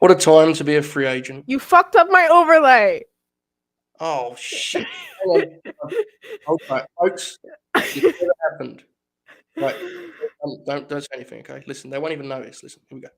What a time to be a free agent. You fucked up my overlay. Oh, shit. Hold on, folks. It never happened. Right. Don't say anything, okay? Listen, they won't even notice. Listen, here we go.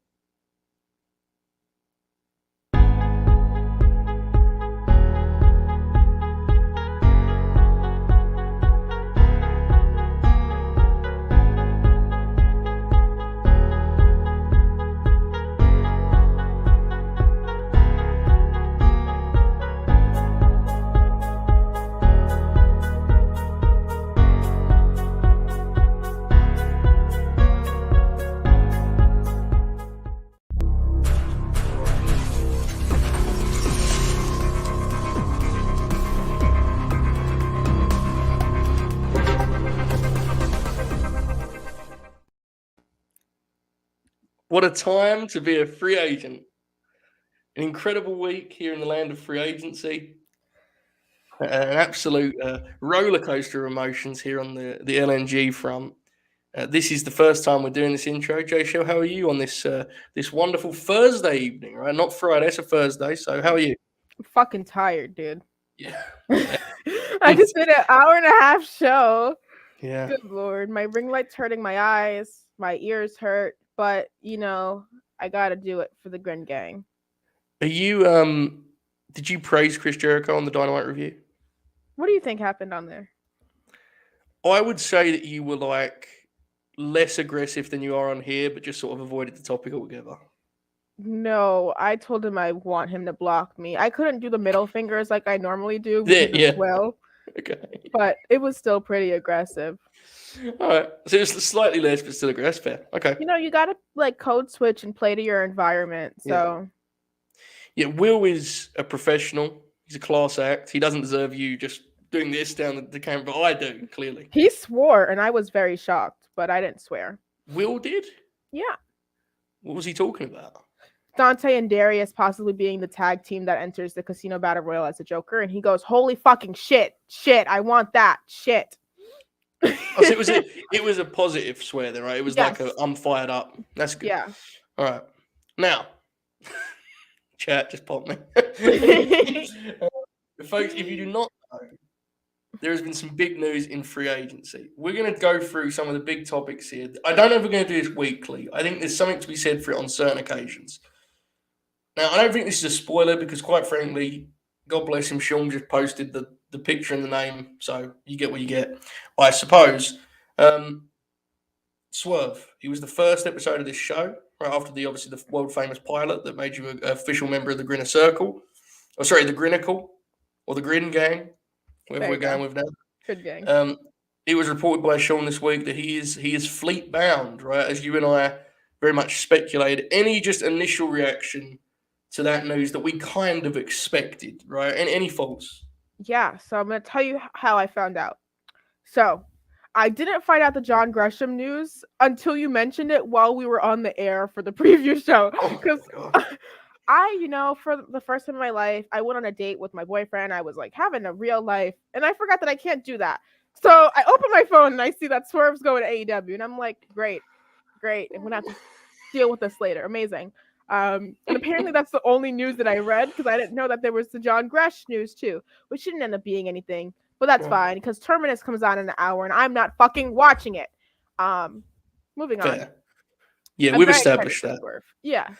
What a time to be a free agent. An incredible week here in the land of free agency. An absolute roller coaster of emotions here on the LNG front. This is the first time we're doing this intro. Jaychele, how are you on this this wonderful Thursday evening, right? Not Friday, it's a Thursday. So how are you? I'm fucking tired, dude. Yeah. I just did an hour and a half show. Yeah. Good Lord. My ring light's hurting my eyes. My ears hurt. But, I got to do it for the Grin gang. Are you, did you praise Chris Jericho on the Dynamite review? What do you think happened on there? I would say that you were like less aggressive than you are on here, but just sort of avoided the topic altogether. No, I told him I want him to block me. I couldn't do the middle fingers like I normally do. Yeah. Well, okay. But it was still pretty aggressive. All right. So it was slightly less, but still aggressive. Fair. Okay. You got to like code switch and play to your environment. So. Yeah, Will is a professional. He's a class act. He doesn't deserve you just doing this down the camera, but I do, clearly. He swore, and I was very shocked, but I didn't swear. Will did? Yeah. What was he talking about? Dante and Darius possibly being the tag team that enters the Casino Battle Royal as a Joker, and he goes, "Holy fucking shit, I want that shit." So it was a positive swear there, right? It was like I'm fired up. That's good. Yeah. All right. Now, chat just popped me. Folks, if you do not know, there has been some big news in free agency. We're going to go through some of the big topics here. I don't know if we're going to do this weekly. I think there's something to be said for it on certain occasions. Now, I don't think this is a spoiler because, quite frankly, God bless him, Sean just posted the picture and the name, so you get what you get, I suppose. Swerve, he was the first episode of this show, right after the world-famous pilot that made you an official member of the Grinner Circle. Oh, sorry, the Grinnicle, or the Grin gang, whatever we're going with now. Good gang. It was reported by Sean this week that he is fleet bound, right, as you and I very much speculated. Any just initial reaction to that news that we kind of expected, right? And any thoughts? Yeah, so I'm going to tell you how I found out. So, I didn't find out the John Gresham news until you mentioned it while we were on the air for the preview show. Because for the first time in my life, I went on a date with my boyfriend. I was like having a real life, and I forgot that I can't do that. So I open my phone and I see that Swerve's going to AEW, and I'm like, great. I'm going to have to deal with this later. Amazing. And apparently that's the only news that I read because I didn't know that there was the John Gresh news too, which didn't end up being anything, but that's fine because Terminus comes on in an hour and I'm not fucking watching it. Moving on. Yeah, we've established that. Yeah.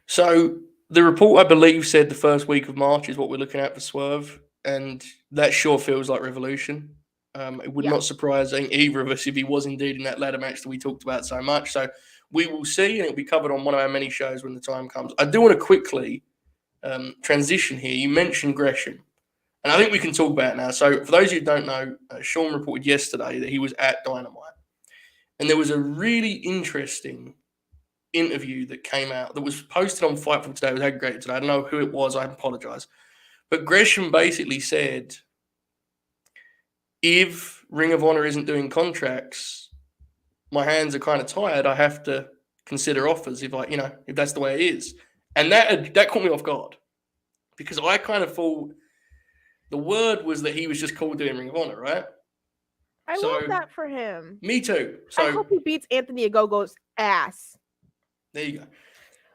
So the report, I believe, said the first week of March is what we're looking at for Swerve, and that sure feels like Revolution. It would not surprise either of us if he was indeed in that ladder match that we talked about so much. So we will see, and it'll be covered on one of our many shows when the time comes. I do want to quickly transition here. You mentioned Gresham, and I think we can talk about it now. So for those of you who don't know, Sean reported yesterday that he was at Dynamite, and there was a really interesting interview that came out that was posted on Fightful today. It was aggregated today. I don't know who it was. I apologize. But Gresham basically said, if Ring of Honor isn't doing contracts, my hands are kind of tired. I have to consider offers if that's the way it is. And that caught me off guard because I kind of thought the word was that he was just called doing Ring of Honor, right? I love that for him. Me too. So I hope he beats Anthony Ogogo's ass. There you go.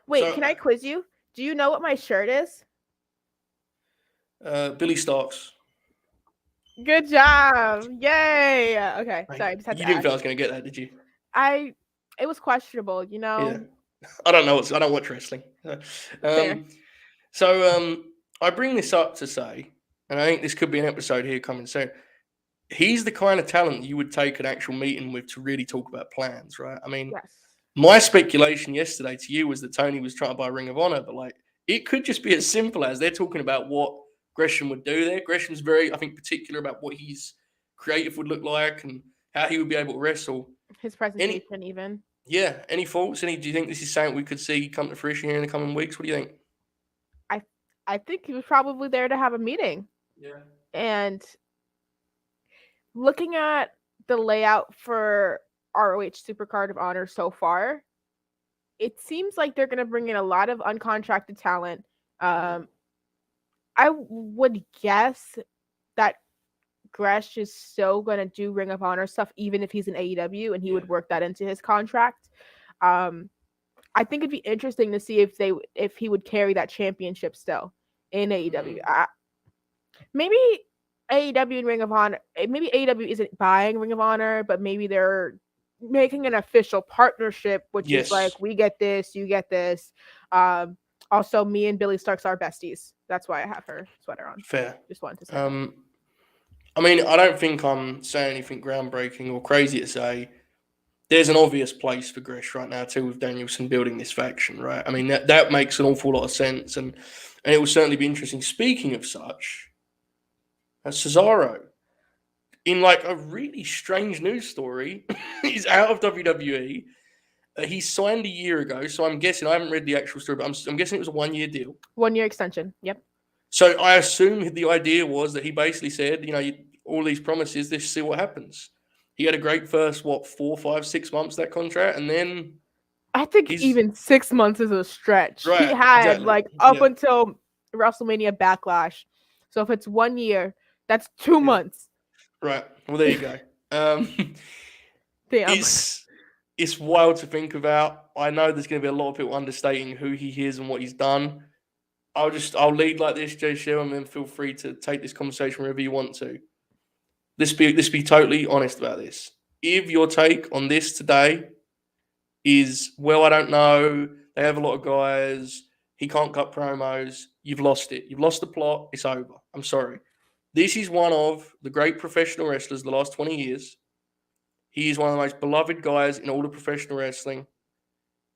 Wait, can I quiz you? Do you know what my shirt is? Billy Starks. Good job. Yay. Okay. Right. Sorry, I just had You to didn't ask. think I was going to get that, did you? It was questionable, you Yeah. know? I don't watch wrestling. Fair. So I bring this up to say, and I think this could be an episode here coming soon. He's the kind of talent you would take an actual meeting with to really talk about plans, right? I mean, Yes. my speculation yesterday to you was that Tony was trying to buy Ring of Honor, but like it could just be as simple as they're talking about what Gresham would do there. Gresham's very, I think, particular about what his creative would look like and how he would be able to wrestle. His presentation, even. Any thoughts? Do you think this is something we could see come to fruition here in the coming weeks? What do you think? I think he was probably there to have a meeting. Yeah. And looking at the layout for ROH Supercard of Honor so far, it seems like they're going to bring in a lot of uncontracted talent. I would guess that Gresh is still going to do Ring of Honor stuff, even if he's in AEW, and he would work that into his contract. I think it'd be interesting to see if he would carry that championship still in AEW. Maybe AEW and Ring of Honor. Maybe AEW isn't buying Ring of Honor, but maybe they're making an official partnership, which is like, we get this, you get this. Also, me and Billy Starks are besties. That's why I have her sweater on. Fair. Just wanted to say that. I mean, I don't think I'm saying anything groundbreaking or crazy to say. There's an obvious place for Gresh right now too, with Danielson building this faction, right? I mean, that makes an awful lot of sense, and it will certainly be interesting. Speaking of such, Cesaro, in like a really strange news story, he's out of WWE. He signed a year ago, so I'm guessing, I haven't read the actual story, but I'm guessing it was a 1-year deal. 1-year extension, yep. So I assume the idea was that he basically said, all these promises, let's see what happens. He had a great first, 4, 5, 6 months, that contract, and then... I think even 6 months is a stretch. Right, he had, exactly. Until WrestleMania Backlash. So if it's 1 year, that's 2 months. Right. Well, there you go. Damn. It's wild to think about. I know there's going to be a lot of people understating who he is and what he's done. I'll lead like this, Jaychele, and then feel free to take this conversation wherever you want to. Let's be totally honest about this. If your take on this today is, well, I don't know, they have a lot of guys, he can't cut promos, you've lost it. You've lost the plot, it's over. I'm sorry. This is one of the great professional wrestlers of the last 20 years. He is one of the most beloved guys in all of professional wrestling.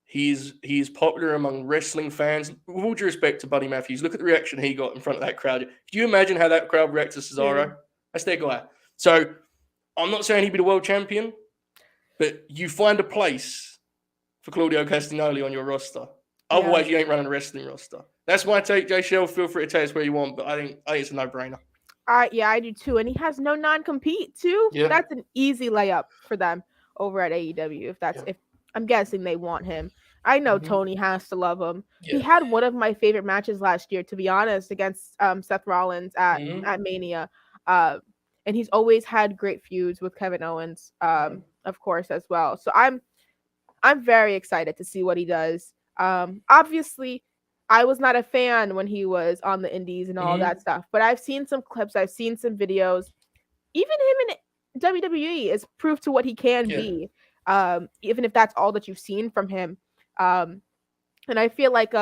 He is popular among wrestling fans. With all due respect to Buddy Matthews, look at the reaction he got in front of that crowd. Can you imagine how that crowd reacts to Cesaro? Yeah. That's their guy. So I'm not saying he'd be the world champion, but you find a place for Claudio Castagnoli on your roster. Otherwise, you ain't running a wrestling roster. That's my take, Jaychele. Feel free to tell us where you want, but I think it's a no-brainer. I do too. And he has no non-compete too. Yeah. That's an easy layup for them over at AEW. If I'm guessing they want him. I know Tony has to love him. Yeah. He had one of my favorite matches last year, to be honest, against Seth Rollins at Mania. And he's always had great feuds with Kevin Owens, of course, as well. So I'm very excited to see what he does. Obviously, I was not a fan when he was on the indies and all that stuff, but I've seen some clips, I've seen some videos. Even him in WWE is proof to what he can be, even if that's all that you've seen from him. And I feel like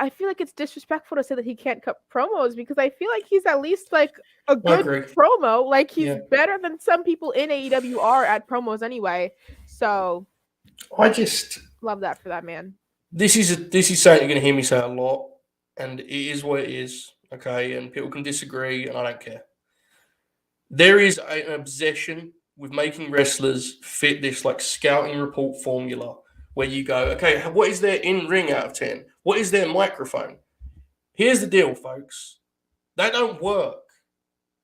it's disrespectful to say that he can't cut promos, because I feel like he's at least like a good promo. Like he's better than some people in AEW are at promos anyway. So I just love that for that man. This is something you're going to hear me say a lot, and it is what it is, okay? And people can disagree, and I don't care. There is an obsession with making wrestlers fit this like scouting report formula where you go, okay, what is their in-ring out of 10? What is their microphone? Here's the deal, folks. That don't work,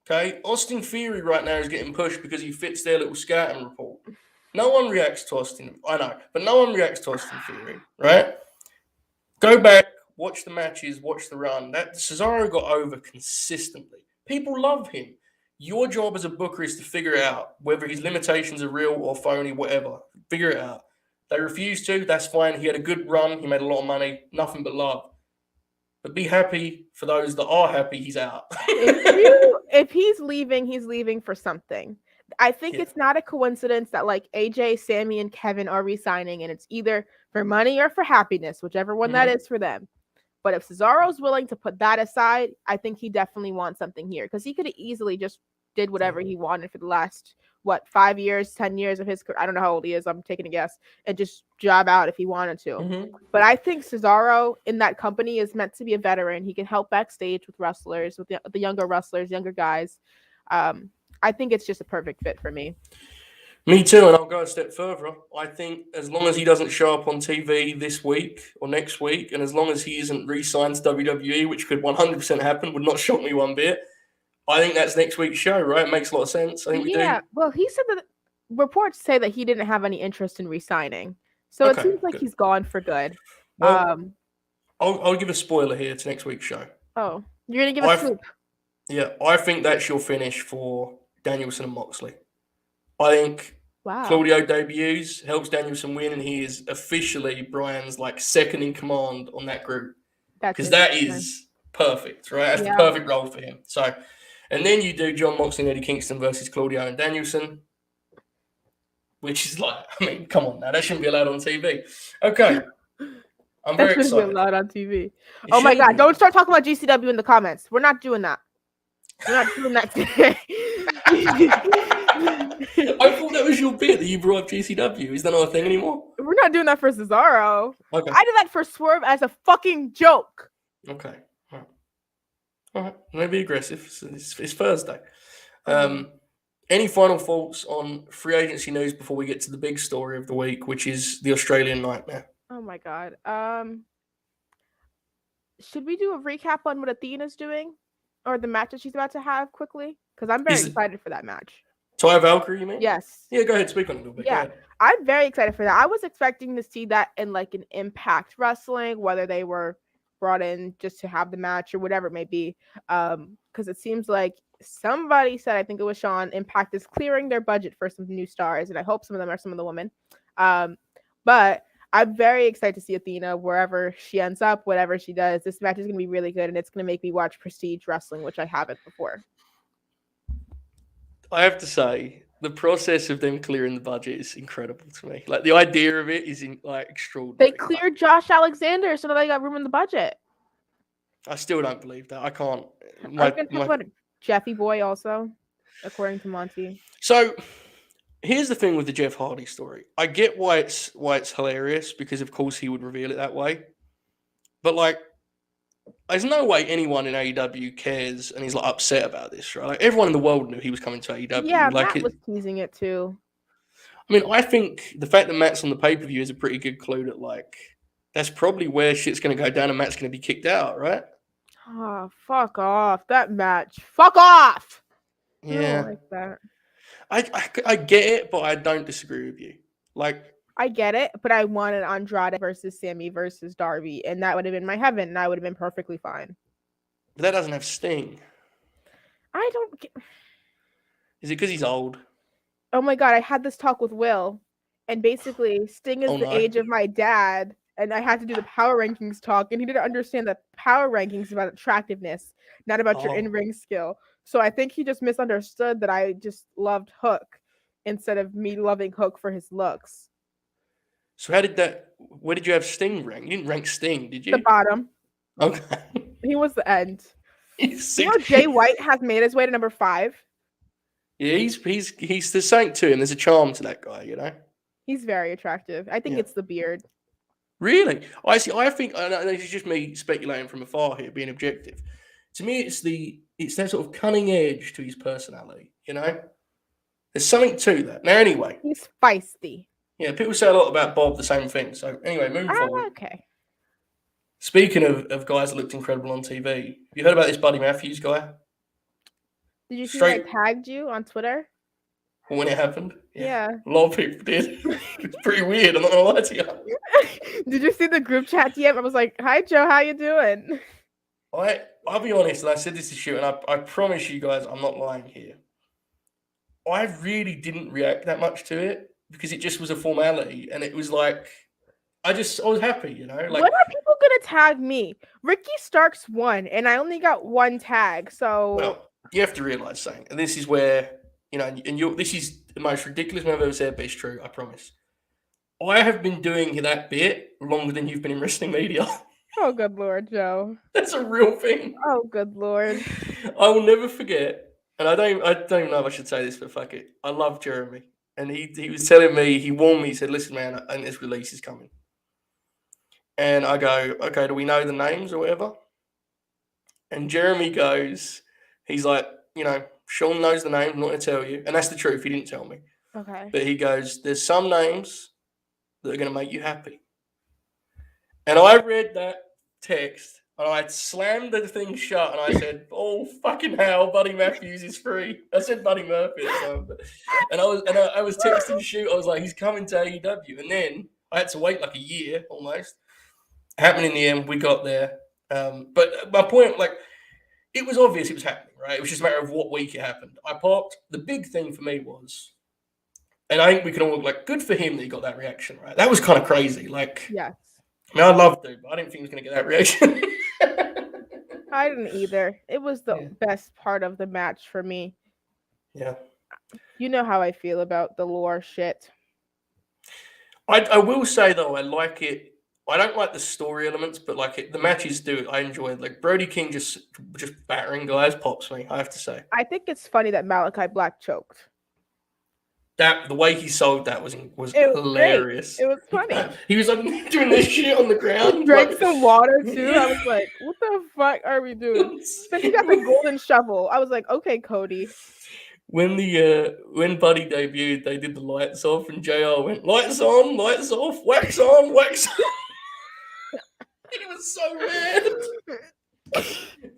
okay? Austin Theory right now is getting pushed because he fits their little scouting report. No one reacts to Austin. I know, but no one reacts to Austin Theory, right? Go back, watch the matches, watch the run. That Cesaro got over consistently. People love him. Your job as a booker is to figure out whether his limitations are real or phony, whatever. Figure it out. They refused to. That's fine. He had a good run. He made a lot of money. Nothing but love. But be happy for those that are happy. He's out. If he's leaving for something. I think it's not a coincidence that like AJ, Sammy, and Kevin are resigning, and it's either for money or for happiness, whichever one that is for them. But if Cesaro's willing to put that aside, I think he definitely wants something here because he could have easily just did whatever he wanted for the last 5 years, 10 years of his career. I don't know how old he is. I'm taking a guess and just job out if he wanted to. But I think Cesaro in that company is meant to be a veteran. He can help backstage with wrestlers, with the younger wrestlers, younger guys. I think it's just a perfect fit for me. Me too, and I'll go a step further. I think as long as he doesn't show up on TV this week or next week, and as long as he isn't re-signed to WWE, which could 100% happen, would not shock me one bit. I think that's next week's show, right? It makes a lot of sense. I think we do. Well, he said that reports say that he didn't have any interest in re-signing, so it seems like he's gone for good. Well, I'll give a spoiler here to next week's show. Oh, you're gonna give a scoop? Yeah, I think that's your finish for Danielson and Moxley. I think Claudio debuts, helps Danielson win, and he is officially Brian's like second in command on that group. Because that is perfect, right? That's the perfect role for him. So, and then you do John Moxley and Eddie Kingston versus Claudio and Danielson, which is like, I mean, come on now, that shouldn't be allowed on TV. Okay. I'm very excited. That shouldn't be allowed on TV. Oh my God, don't start talking about GCW in the comments. We're not doing that. We're not doing that today. I thought that was your bit that you brought up GCW. Is that not a thing anymore? We're not doing that for Cesaro. Okay. I did that for Swerve as a fucking joke. Okay. All right. Maybe aggressive. It's Thursday. Any final thoughts on free agency news before we get to the big story of the week, which is the Australian Nightmare? Oh my God. Should we do a recap on what Athena's doing? Or the match that she's about to have quickly? Because I'm very excited for that match. Taya Valkyrie, you mean? Yes. Yeah, go ahead. Speak on it a little bit. Yeah, I'm very excited for that. I was expecting to see that in like an Impact Wrestling, whether they were brought in just to have the match or whatever it may be. Because it seems like somebody said, I think it was Sean, Impact is clearing their budget for some new stars, and I hope some of them are some of the women. But I'm very excited to see Athena wherever she ends up, whatever she does. This match is going to be really good, and it's going to make me watch Prestige Wrestling, which I haven't before. I have to say, the process of them clearing the budget is incredible to me. Like, the idea of it is extraordinary. They cleared Josh Alexander, so now they got room in the budget. I still don't believe that. I can't. Jeffy Boy also, according to Monty. So... here's the thing with the Jeff Hardy story. I get why it's hilarious because, of course, he would reveal it that way. But, like, there's no way anyone in AEW cares and is, like, upset about this, right? Like, everyone in the world knew he was coming to AEW. Yeah, Matt was teasing it, too. I mean, I think the fact that Matt's on the pay-per-view is a pretty good clue that, like, that's probably where shit's going to go down and Matt's going to be kicked out, right? Oh, fuck off. That match. Fuck off! Yeah. I don't like that. I get it, but I don't disagree with you. Like, I get it, but I wanted Andrade versus Sammy versus Darby, and that would have been my heaven, and I would have been perfectly fine. But that doesn't have Sting. I don't get... Is it because he's old? Oh my God, I had this talk with Will, and basically Sting is the age of my dad, and I had to do the power rankings talk, and he didn't understand that power rankings is about attractiveness, not about your in-ring skill. So I think he just misunderstood that I just loved Hook instead of me loving Hook for his looks. So where did you have Sting rank? You didn't rank Sting, did you? The bottom. Okay. He was the end. You know Jay White has made his way to number 5? Yeah, he's the saint to him. There's a charm to that guy, you know? He's very attractive. I think it's the beard. Really? I think this is just me speculating from afar here, being objective. To me, it's that sort of cunning edge to his personality, you know? There's something to that. Now, anyway. He's feisty. Yeah, people say a lot about Bob, the same thing. So, anyway, moving forward. Okay. Speaking of guys that looked incredible on TV, have you heard about this Buddy Matthews guy? Did you see I tagged you on Twitter? When it happened? Yeah. A lot of people did. It's pretty weird, I'm not going to lie to you. Did you see the group chat DM? I was like, hi, Joe, how you doing? I'll be honest, and I said this to Stu, and I promise you guys I'm not lying here. I really didn't react that much to it because it just was a formality, and it was like I was happy, you know. Like, when are people gonna tag me? Ricky Starks won, and I only got one tag. So well, you have to realize something, and this is where this is the most ridiculous thing I've ever said, but it's true. I promise. I have been doing that bit longer than you've been in wrestling media. oh good Lord, Joe. That's a real thing. Oh good Lord. I will never forget, and I don't even know if I should say this, but fuck it. I love Jeremy, and he was telling me, he warned me. He said, "Listen, man, I think this release is coming." And I go, "Okay, do we know the names or whatever?" And Jeremy goes, he's like, Sean knows the name, I'm not going to tell you. And that's the truth. He didn't tell me. Okay. But he goes, there's some names that are going to make you happy. And I read that text and I slammed the thing shut and I said, oh, fucking hell, Buddy Matthews is free. I said Buddy Murphy at the time. And I was texting Shoot. I was like, he's coming to AEW. And then I had to wait like a year almost. Happened in the end. We got there. But my point, like, it was obvious it was happening, right? It was just a matter of what week it happened. I popped. The big thing for me was, and I think we can all like, good for him that he got that reaction, right? That was kind of crazy. Like, yes. I mean, I loved it, but I didn't think he was going to get that reaction. I didn't either. It was the best part of the match for me. Yeah. You know how I feel about the lore shit. I will say, though, I like it. I don't like the story elements, but like the matches do. I enjoy it. Like Brody King just battering guys pops me. I have to say. I think it's funny that Malachi Black choked. The way he sold that was hilarious. It was funny. He was like doing this shit on the ground. He drank some water too. I was like, "What the fuck are we doing?" Then he got the golden shovel. I was like, "Okay, Cody." When Buddy debuted, they did the lights off, and JR went lights on, lights off, wax on, wax on. He was so mad.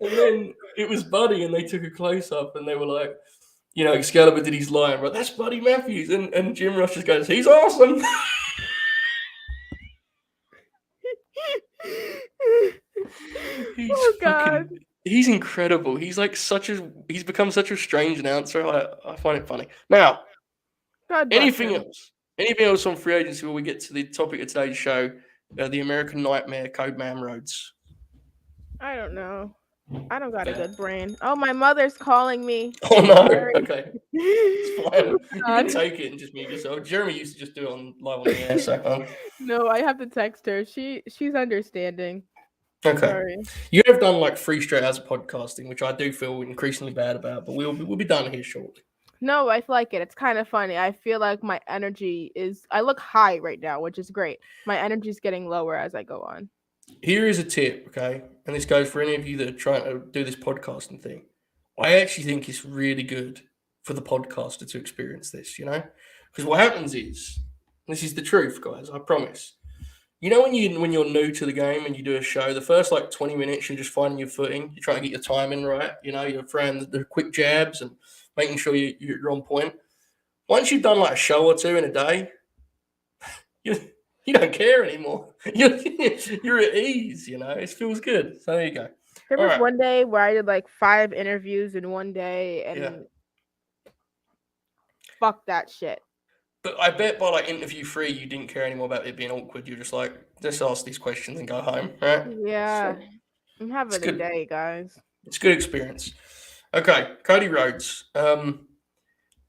And then it was Buddy, and they took a close up, and they were like, Excalibur did his line, but that's Buddy Matthews, and Jim Ross just goes, he's awesome. God. He's incredible. He's like he's become such a strange announcer. I find it funny. Now, anything else on free agency before we get to the topic of today's show, the American Nightmare, Codeman Rhodes? I don't know. I don't got a good brain. Oh, my mother's calling me. Oh, no. Sorry. Okay. It's fine. You can take it and just mute yourself. Jeremy used to just do it live on the air. So, No, I have to text her. She's understanding. Okay. Sorry. You have done like 3 straight hours of podcasting, which I do feel increasingly bad about, but we'll be done here shortly. No, I like it. It's kind of funny. I feel like my energy I look high right now, which is great. My energy is getting lower as I go on. Here is a tip, okay? And this goes for any of you that are trying to do this podcasting thing. I actually think it's really good for the podcaster to experience this, Because what happens is, this is the truth, guys, I promise. When you're new to the game and you do a show, the first like 20 minutes you're just finding your footing. You're trying to get your timing right. You're throwing the quick jabs and making sure you're on point. Once you've done like a show or 2 in a day, you don't care anymore. You're at ease. It feels good. So there you go. There was one day where I did like 5 interviews in one day, and fuck that shit. But I bet by like interview 3, you didn't care anymore about it being awkward. You're just like, just ask these questions and go home, right? Yeah. So, I'm having a day, guys. It's a good experience. Okay, Cody Rhodes.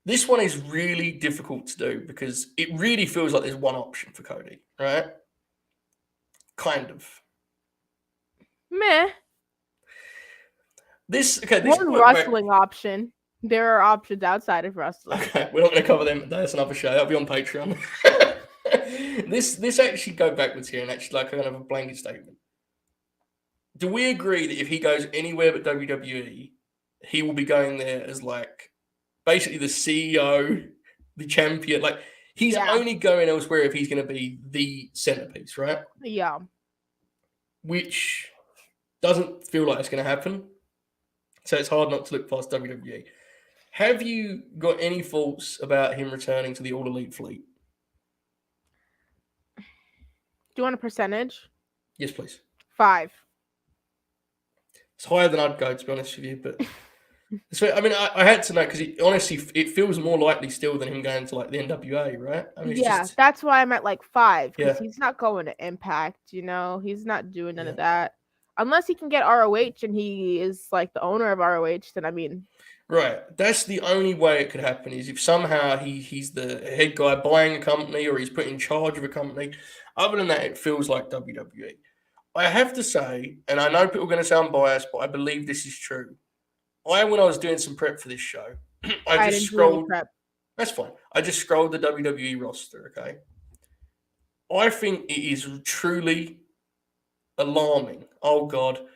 This one is really difficult to do because it really feels like there's one option for Cody, right? Kind of. Meh. This one wrestling option. There are options outside of wrestling. Okay, we're not going to cover them today. That's another show. That'll be on Patreon. This actually go backwards here and actually like kind of a blanket statement. Do we agree that if he goes anywhere but WWE, he will be going there as like basically the CEO, the champion? Like he's only going elsewhere if he's going to be the centerpiece, right? Yeah. Which doesn't feel like it's going to happen. So it's hard not to look past WWE. Have you got any thoughts about him returning to the All Elite fleet? Do you want a percentage? Yes, please. 5. It's higher than I'd go, to be honest with you, but So, I mean, I had to know because honestly, it feels more likely still than him going to like the NWA, right? I mean, it's Yeah, just that's why I'm at like 5 because yeah, he's not going to Impact. He's not doing none yeah. of that unless he can get ROH and he is like the owner of ROH. Then I mean, Right. That's the only way it could happen is if somehow he's the head guy buying a company or he's put in charge of a company. Other than that, it feels like WWE. I have to say, and I know people are going to sound biased, but I believe this is true. When I was doing some prep for this show, I I just didn't do any scrolled. prep. That's fine. I just scrolled the WWE roster, okay? I think it is truly alarming. Oh, God.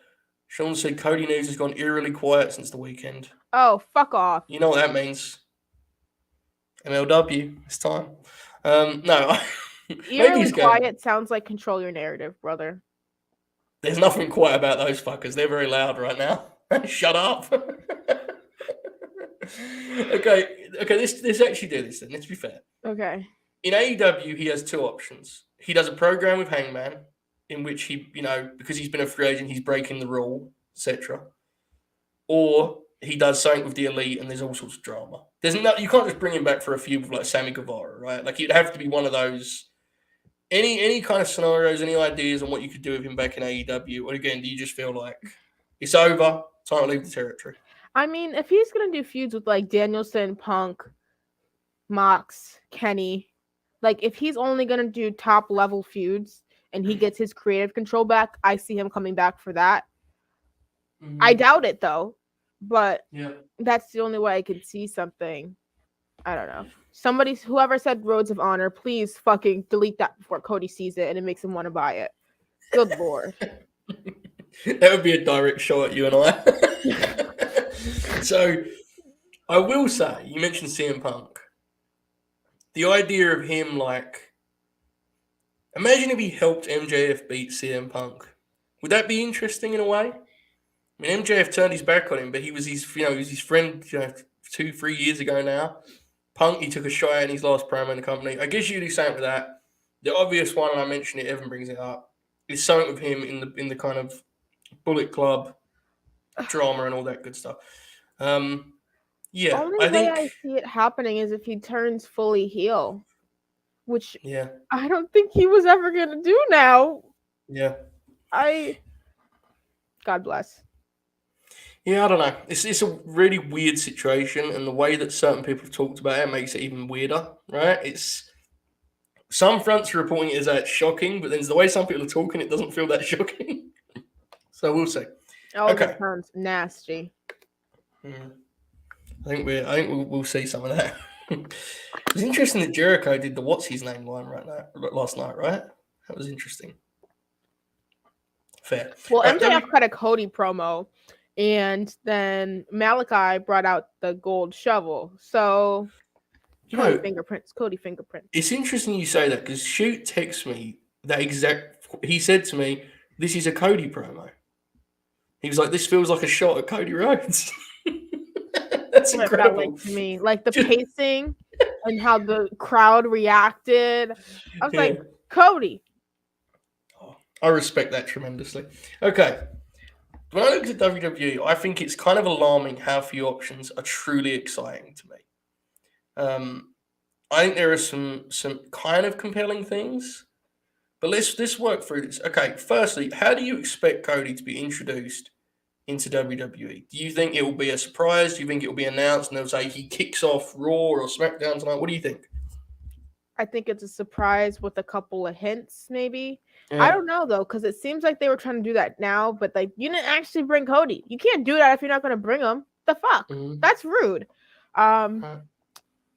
Sean said Cody News has gone eerily quiet since the weekend. Oh, fuck off. You know what that means. MLW, it's time. No, maybe Eerily he's going. quiet sounds like control your narrative, brother. There's nothing quiet about those fuckers. They're very loud right now. Shut up. Okay. Let's actually do this then. Let's be fair. Okay. In AEW, he has two options. He does a program with Hangman, in which he, because he's been a free agent, he's breaking the rule, etc. Or he does something with the Elite, and there's all sorts of drama. You can't just bring him back for a feud with like Sammy Guevara, right? Like it'd have to be one of those. Any kind of scenarios, any ideas on what you could do with him back in AEW? Or again, do you just feel like it's over, time to leave the territory? I mean, if he's gonna do feuds with like Danielson, Punk, Mox, Kenny, like if he's only gonna do top level feuds and he gets his creative control back, I see him coming back for that. Mm-hmm. I doubt it though, but yeah, that's the only way I could see something. I don't know. Whoever said Roads of Honor, please fucking delete that before Cody sees it and it makes him want to buy it. Good lord. That would be a direct shot at you and I. So, I will say, you mentioned CM Punk. The idea of him, like, imagine if he helped MJF beat CM Punk. Would that be interesting in a way? I mean, MJF turned his back on him, but he was his friend, 2-3 years ago now. Punk, he took a shot at in his last promo in the company. I guess you do something with that. The obvious one, and I mentioned it, Evan brings it up, is something with him in the kind of Bullet Club drama and all that good stuff. Yeah, Only way I see it happening is if he turns fully heel, which I don't think he was ever gonna do now. Yeah. God bless. Yeah, I don't know. It's a really weird situation, and the way that certain people have talked about it makes it even weirder, right? Some fronts are reporting it as it's shocking, but then the way some people are talking, it doesn't feel that shocking. So we'll see. Oh, that sounds nasty. I think we'll see some of that. It's interesting that Jericho did the what's his name line last night, right? That was interesting. Fair. Well, MJF cut a Cody promo, and then Malachi brought out the gold shovel. So Cody fingerprints. It's interesting you say that because Shoot texts me that exact. He said to me, "This is a Cody promo." He was like, "This feels like a shot at Cody Rhodes." That's incredible. To me, like the pacing and how the crowd reacted. I was like, Cody. Oh, I respect that tremendously. Okay. When I look at WWE, I think it's kind of alarming how few options are truly exciting to me. I think there are some kind of compelling things, but let's work through this. Okay, firstly, how do you expect Cody to be introduced into WWE? Do you think it will be a surprise? Do you think it will be announced and they'll say he kicks off Raw or SmackDown tonight? What do you think? I think it's a surprise with a couple of hints, maybe. Yeah. I don't know though, because it seems like they were trying to do that now, but like you didn't actually bring Cody. You can't do that if you're not going to bring him. The fuck? Mm-hmm. That's rude.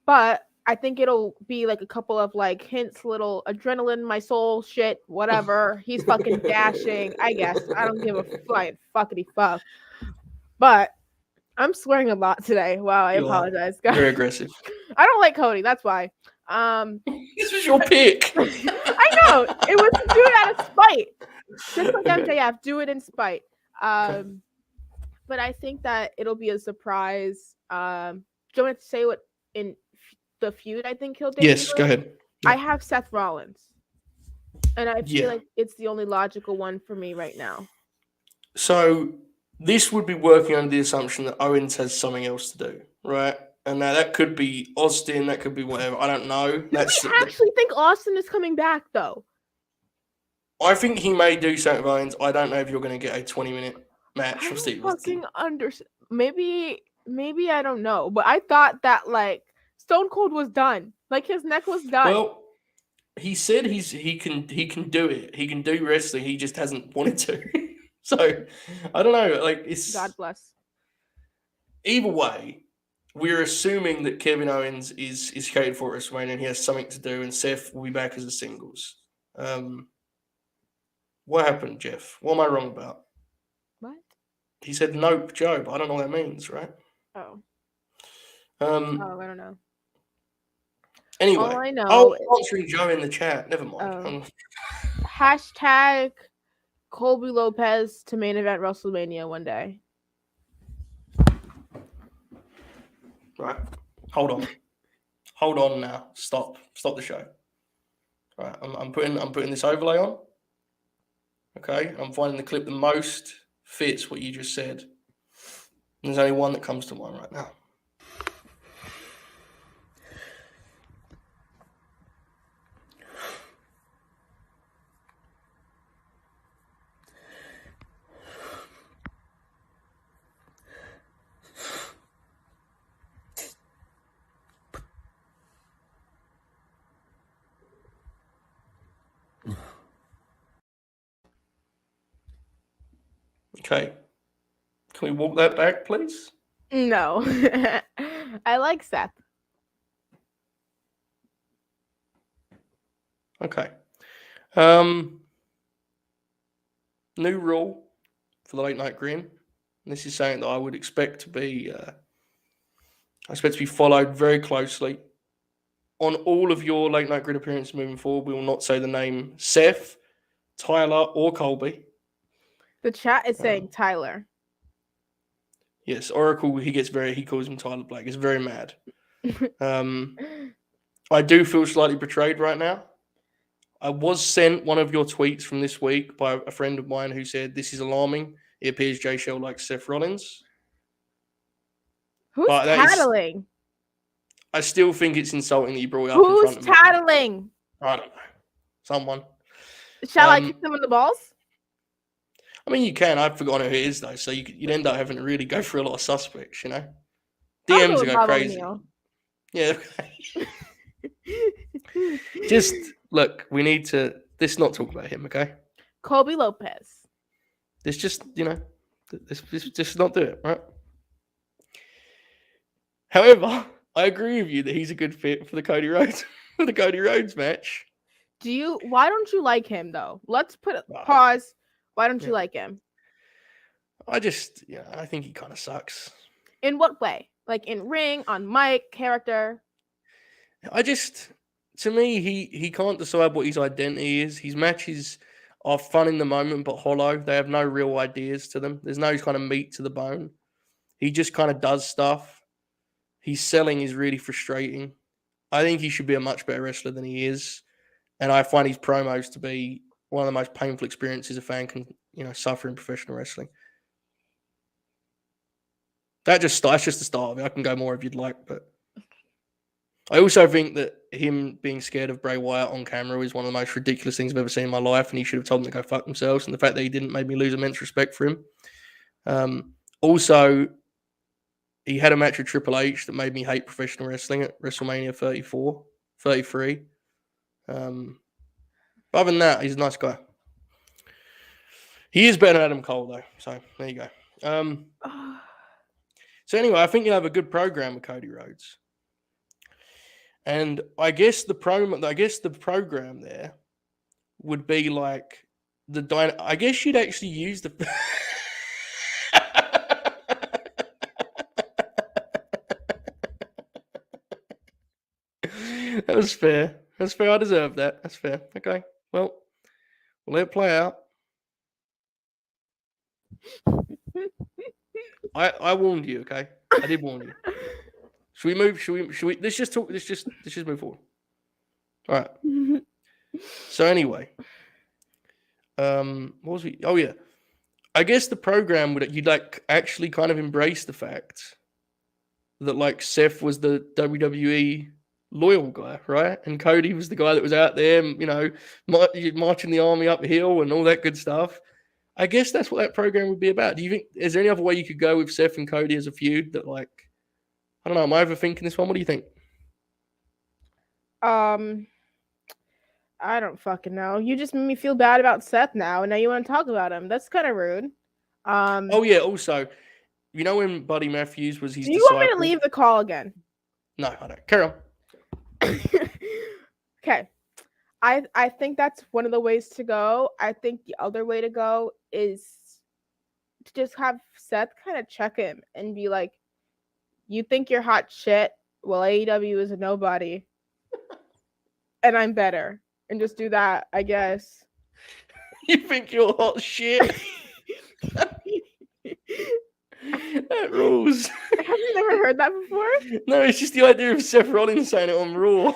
But I think it'll be like a couple of like hints, little adrenaline, my soul shit, whatever. He's fucking dashing. I guess I don't give a flying fuckity fuck. But I'm swearing a lot today. Wow, I apologize, guys. Very aggressive. I don't like Cody. That's why. This was your pick. I know. It was to do it out of spite. Just like MJF, do it in spite. But I think that it'll be a surprise. Do you want to say what in the feud I think he'll debut? Yes, go ahead. Yeah. I have Seth Rollins. And I feel like it's the only logical one for me right now. So this would be working under the assumption that Owens has something else to do, right? And now that could be Austin, that could be whatever. I don't know. Do we actually think Austin is coming back though? I think he may do something with Owens. I don't know if you're going to get a 20-minute match from Steve Austin. Maybe I don't know, but I thought that like Stone Cold was done. Like his neck was done. Well, he said he can do it. He can do wrestling. He just hasn't wanted to. So I don't know. Like it's God bless. Either way, we're assuming that Kevin Owens is catered for WrestleMania and he has something to do, and Seth will be back as a singles. What happened, Jeff? What am I wrong about? What? He said nope, Joe, but I don't know what that means, right? Oh. I don't know. Anyway, all I know is answering Joe in the chat. Never mind. Hashtag Colby Lopez to main event WrestleMania one day. Right. Hold on now. Stop the show. Right. I'm putting this overlay on. Okay. I'm finding the clip that most fits what you just said. And there's only one that comes to mind right now. Okay. Can we walk that back, please? No. I like Seth. Okay. New rule for the late night Grin. And this is something that I would expect to be followed very closely. On all of your late night Grin appearances moving forward, we will not say the name Seth, Tyler, or Colby. The chat is saying Tyler. Yes, Oracle, he calls him Tyler Black. He's very mad. I do feel slightly betrayed right now. I was sent one of your tweets from this week by a friend of mine who said, this is alarming. It appears Jaychele likes Seth Rollins. Who's tattling? I still think it's insulting that you brought it up in front of me. Who's tattling? I don't know. Someone. Shall I kick them in the balls? I mean, you can. I've forgotten who it is, though. So you'd end up having to really go through a lot of suspects, you know? DMs are go crazy. Yeah. Just, look, we need to... Let's not talk about him, okay? Colby Lopez. Let's just, let's just not do it, right? However, I agree with you that he's a good fit for the Cody Rhodes match. Why don't you like him, though? Let's pause. Why don't you like him? I think he kind of sucks. In what way? Like in ring, on mic, character? To me, he can't decide what his identity is. His matches are fun in the moment, but hollow. They have no real ideas to them. There's no kind of meat to the bone. He just kind of does stuff. His selling is really frustrating. I think he should be a much better wrestler than he is. And I find his promos to be one of the most painful experiences a fan can, suffer in professional wrestling. That's just the start of it. I can go more if you'd like, but I also think that him being scared of Bray Wyatt on camera is one of the most ridiculous things I've ever seen in my life, and he should have told them to go fuck themselves. And the fact that he didn't made me lose immense respect for him. Also, he had a match with Triple H that made me hate professional wrestling at WrestleMania 33. But other than that, he's a nice guy. He is better than Adam Cole, though. So there you go. So anyway, I think you'll have a good program with Cody Rhodes. And I guess the program there would be like I guess you'd actually use the. That was fair. That's fair. I deserve that. That's fair. Okay. Well, we'll let it play out. I warned you. Okay. I did warn you. Should we move? Should we? Let's just talk. Let's just move forward. All right. So anyway, what was we? Oh yeah, I guess the program would you'd like actually kind of embrace the fact that like Seth was the WWE loyal guy, right? And Cody was the guy that was out there, marching the army uphill and all that good stuff. I guess that's what that program would be about. Do you think is there any other way you could go with Seth and Cody as a feud that like I don't know, am I overthinking this one? What do you think? I don't fucking know. You just made me feel bad about Seth now, and now you want to talk about him. That's kind of rude. Oh yeah, also, you know when Buddy Matthews was his Do you disciple? want me to leave the call again? No, I don't. Carry on. Okay. I think that's one of the ways to go. I think the other way to go is to just have Seth kind of check him and be like, you think you're hot shit? Well, AEW is a nobody. And I'm better. And just do that, I guess. You think you're hot shit? That rules. Have you never heard that before? No, it's just the idea of Seth Rollins saying it on Raw.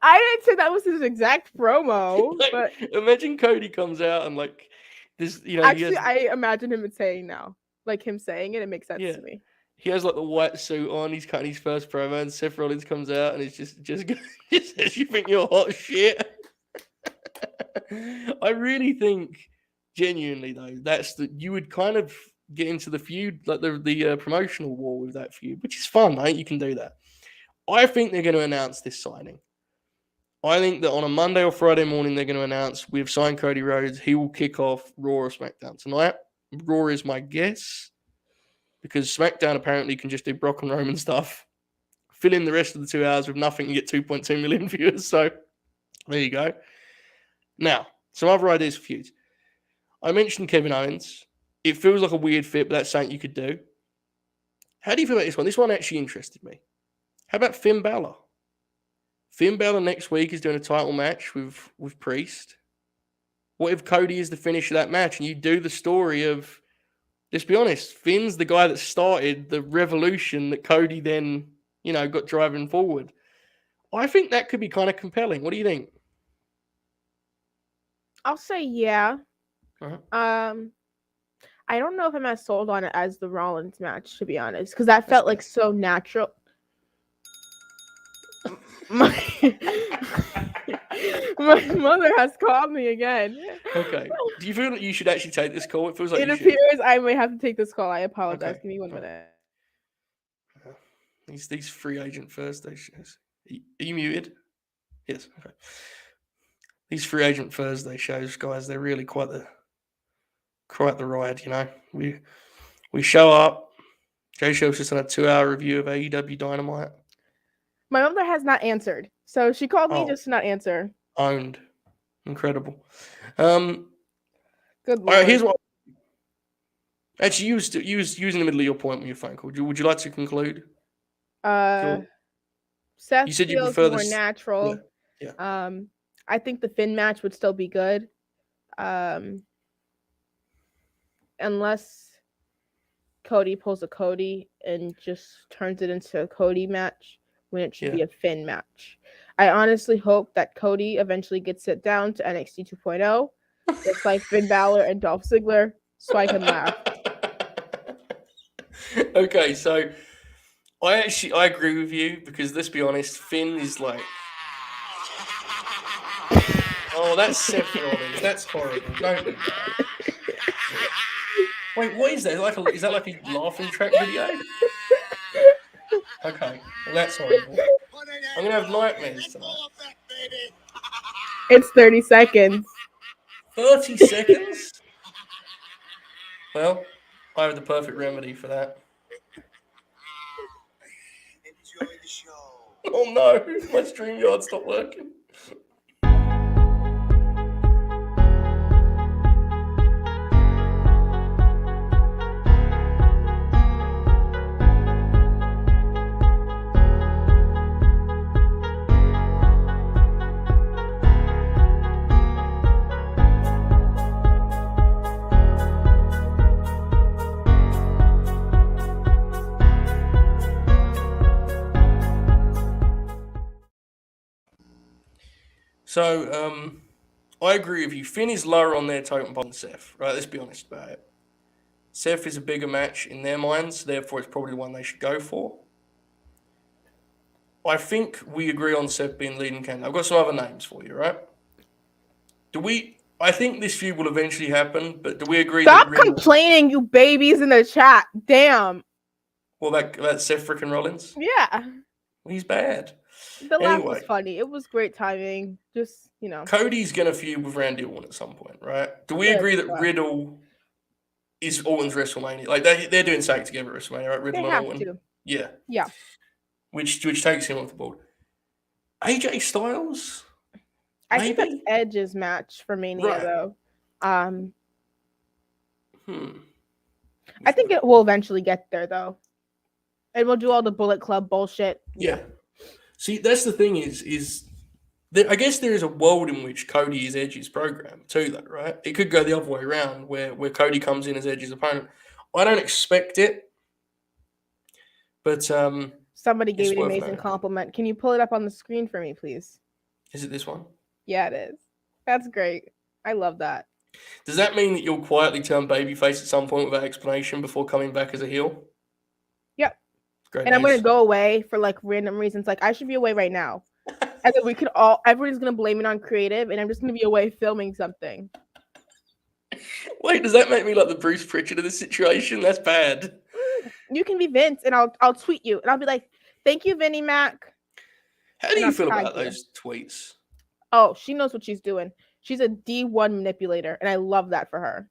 I didn't say that was his exact promo. Like, but imagine Cody comes out and like this, actually, I imagine him saying now. Like him saying it makes sense to me. He has like the white suit on. He's cutting his first promo, and Seth Rollins comes out and it's just says, "You think you're hot shit?" I really think, genuinely though, you would kind of get into the feud, like the promotional war with that feud, which is fun, mate. You can do that. I think they're going to announce this signing. I think that on a Monday or Friday morning, they're going to announce we've signed Cody Rhodes. He will kick off Raw or SmackDown tonight. Raw is my guess, because SmackDown apparently can just do Brock and Roman stuff, fill in the rest of the 2 hours with nothing and get 2.2 million viewers. So there you go. Now, some other ideas for feuds. I mentioned Kevin Owens. It feels like a weird fit, but that's something you could do. How do you feel about this one? This one actually interested me. How about Finn Balor? Finn Balor next week is doing a title match with Priest. What if Cody is the finish of that match and you do the story of, let's be honest, Finn's the guy that started the revolution that Cody then, got driving forward. I think that could be kind of compelling. What do you think? I'll say yeah. Uh-huh. I don't know if I'm as sold on it as the Rollins match, to be honest, because that felt like so natural. My mother has called me again. Okay. Do you feel that you should actually take this call? It feels like it appears I may have to take this call. I apologize. Okay. Give me 1 minute. These free agent Thursday shows. Are you muted? Yes. Okay. These free agent Thursday shows, guys, they're really quite the ride. We show up. Jaychele's just done a 2-hour review of AEW Dynamite. My mother has not answered, so she called me just to not answer. Owned. Incredible. Good Lord. All right, here's what. Actually, you was in the middle of your point with your phone call. Would you like to conclude? Seth you said feels you prefer more natural. Yeah. I think the Finn match would still be good. Unless Cody pulls a Cody and just turns it into a Cody match when it should be a Finn match. I honestly hope that Cody eventually gets it down to NXT 2.0, just like Finn Balor and Dolph Ziggler, so I can laugh. Okay, so I agree with you, because let's be honest, Finn is like, oh, that's Seth Rollins. That's horrible. Don't do that. Wait, what is that? Is that like a laughing track video? Okay, well, that's horrible. I'm gonna have nightmares tonight. It's 30 seconds. 30 seconds? Well, I have the perfect remedy for that. Enjoy the show. Oh no, my StreamYard stopped working. So, I agree with you. Finn is lower on their totem pole than Seth, right? Let's be honest about it. Seth is a bigger match in their minds, therefore it's probably the one they should go for. I think we agree on Seth being leading candidate. I've got some other names for you, right? I think this feud will eventually happen, but do we agree Stop that Riddle... complaining, you babies in the chat. Damn. Well, about Seth frickin' Rollins? Yeah. He's bad. The laugh was Anyway. funny. It was great timing. Just, Cody's going to feud with Randy Orton at some point, right? Do we agree that Riddle is Orton's WrestleMania? Like, they're doing something together at WrestleMania, right? Riddle They and have Orton? to. Yeah. Yeah. Which takes him off the board. AJ Styles? I think that's Edge's match for Mania, though. I think it will eventually get there, though. And we'll do all the Bullet Club bullshit. Yeah. See, that's the thing is I guess there is a world in which Cody is Edge's program too, though, right? It could go the other way around, where Cody comes in as Edge's opponent. I don't expect it, but somebody gave an amazing compliment. Can you pull it up on the screen for me, please? Is it this one? Yeah, it is. That's great. I love that. Does that mean that you'll quietly turn babyface at some point without explanation before coming back as a heel? Yep. Great and news. I'm going to go away for like random reasons. Like I should be away right now. And then everybody's going to blame it on creative and I'm just going to be away filming something. Wait, does that make me like the Bruce Pritchard of the situation? That's bad. You can be Vince and I'll tweet you and I'll be like, thank you, Vinnie Mac. How do you feel about those tweets? Oh, she knows what she's doing. She's a D1 manipulator, and I love that for her.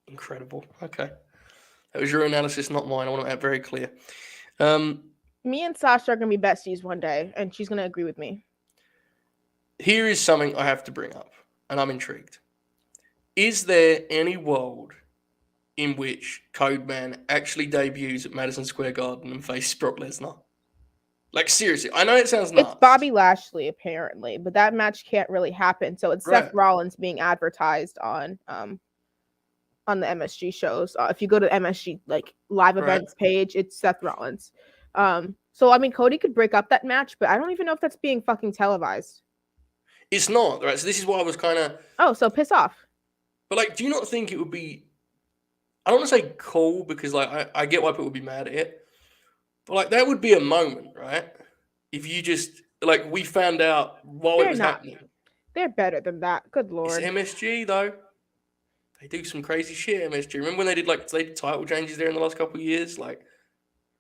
Incredible. Okay. That was your analysis, not mine. I want to make that very clear. Me and Sasha are going to be besties one day, and she's going to agree with me. Here is something I have to bring up, and I'm intrigued. Is there any world in which Codeman actually debuts at Madison Square Garden and faces Brock Lesnar? Like, seriously, I know it sounds nuts. It's Bobby Lashley, apparently, but that match can't really happen. So it's Seth Rollins being advertised on the MSG shows. If you go to MSG, like, live events page, it's Seth Rollins. So, I mean, Cody could break up that match, but I don't even know if that's being fucking televised. It's not, right? So this is why I was kind of... Oh, so piss off. But, like, do you not think it would be... I don't want to say cool, because, like, I get why people would be mad at it. But, like, that would be a moment, right? If you just, like, we found out while it was happening. They're better than that. Good Lord. It's MSG, though. They do some crazy shit, MSG. Remember when they did title changes there in the last couple of years? Like,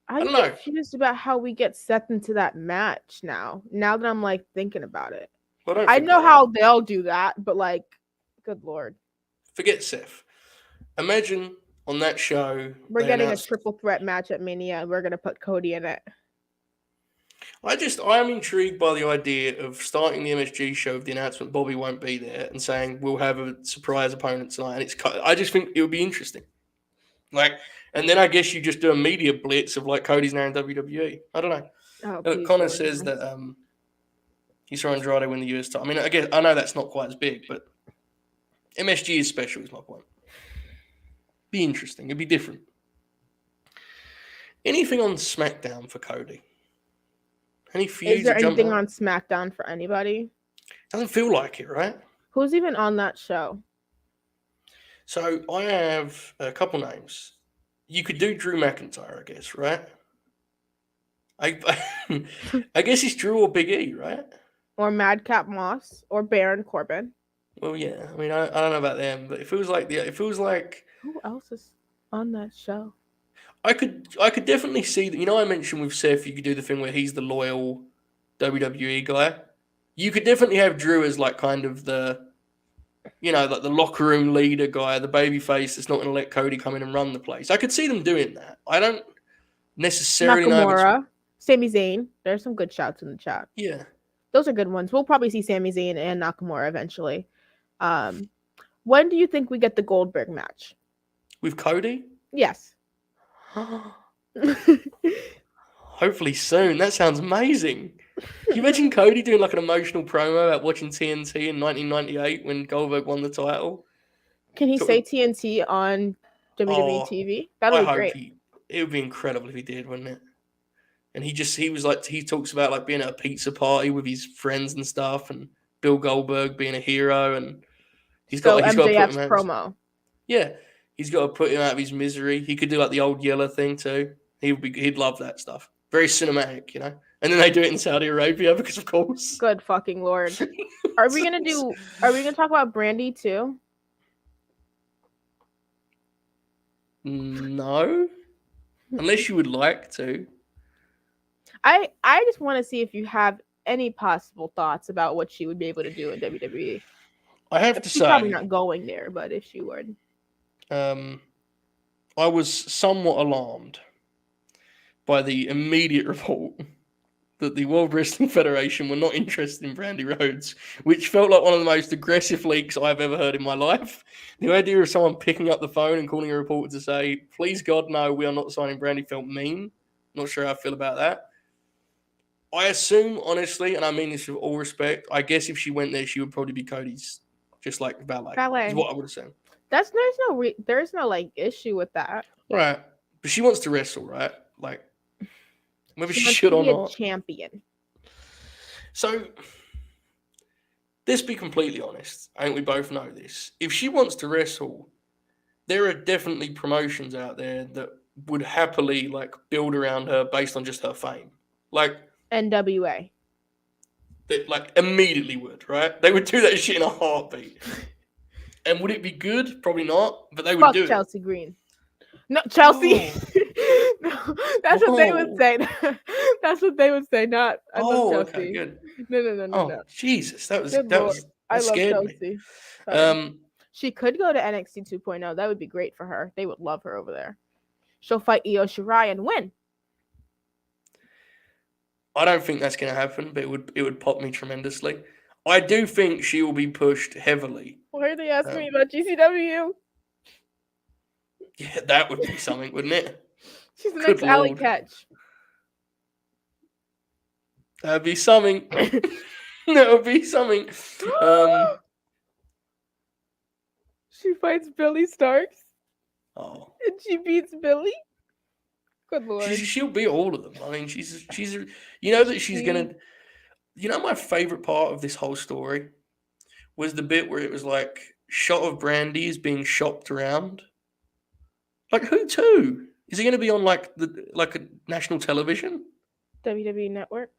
I don't know. I'm confused about how we get Seth into that match now. Now that I'm, like, thinking about it. Well, I know how they'll do that, but, like, good Lord. Forget Seth. Imagine... on that show, we're getting a triple threat match at Mania, and we're going to put Cody in it. I'm intrigued by the idea of starting the MSG show with the announcement Bobby won't be there and saying we'll have a surprise opponent tonight. And I just think it would be interesting. Like, and then I guess you just do a media blitz of like Cody's now in WWE. I don't know. Connor says that he saw Andrade win the US title. I mean, I know that's not quite as big, but MSG is special. Is my point. Be interesting. It'd be different. Anything on SmackDown for Cody? Any feuds? Is there anything on SmackDown for anybody? Doesn't feel like it, right? Who's even on that show? So I have a couple names. You could do Drew McIntyre, I guess, right? I guess it's Drew or Big E, right? Or Madcap Moss or Baron Corbin. Well, yeah. I mean, I don't know about them, but it feels like who else is on that show? I could definitely see that. You know, I mentioned with Seth, you could do the thing where he's the loyal WWE guy. You could definitely have Drew as like kind of the, you know, like the locker room leader guy, the babyface that's not going to let Cody come in and run the place. I could see them doing that. I don't necessarily know. Nakamura, Sami Zayn. There's some good shouts in the chat. Yeah, those are good ones. We'll probably see Sami Zayn and Nakamura eventually. When do you think we get the Goldberg match? With Cody? Yes. Hopefully soon. That sounds amazing. Can you imagine Cody doing like an emotional promo about watching TNT in 1998 when Goldberg won the title? Can he say TNT on WWE TV? That'd be great. It would be incredible if he did, wouldn't it? And he talks about like being at a pizza party with his friends and stuff, and Bill Goldberg being a hero, and he's got MJF's promo. Yeah. He's got to put him out of his misery. He could do like the old Yeller thing too. He'd love that stuff. Very cinematic, you know. And then they do it in Saudi Arabia because, of course. Good fucking lord. Are we gonna talk about Brandi too? No, unless you would like to. I just want to see if you have any possible thoughts about what she would be able to do in WWE. I have to She's say, probably not going there, but if she would, I was somewhat alarmed by the immediate report that the World Wrestling Federation were not interested in Brandi Rhodes, which felt like one of the most aggressive leaks I've ever heard in my life. The idea of someone picking up the phone and calling a reporter to say, please God, no, we are not signing Brandi, felt mean. Not sure how I feel about that. I assume, honestly, and I mean this with all respect, I guess if she went there, she would probably be Cody's, just like valet. Valet. Is what I would assume. there's no like issue with that. Right. But she wants to wrestle, right? Like, whether she wants should to or be not. a champion. So, let's be completely honest. I think we both know this. If she wants to wrestle, there are definitely promotions out there that would happily like build around her based on just her fame. Like NWA. they like immediately would, right? They would do that shit in a heartbeat. And would it be good? Probably not, but they would Fuck do Chelsea Green. No, Chelsea. No, that's what they would say. That's what they would say. Not I love Chelsea. Okay, good. No. Jesus, that Good Lord. I love scared Chelsea. me. She could go to NXT 2.0. That would be great for her. They would love her over there. She'll fight Io Shirai and win. I don't think that's going to happen, but it would pop me tremendously. I do think she will be pushed heavily. Why are they asking me about GCW? Yeah, that would be something, wouldn't it? She's the next Alley Catch. That'd be something. That would be something. She fights Billy Starks. Oh. And she beats Billy. Good Lord. She'll beat all of them. I mean, she's you know that she's gonna. You know, my favorite part of this whole story was the bit where it was like shot of Brandi is being shopped around. Like who to? Is he going to be on like a national television? WWE Network.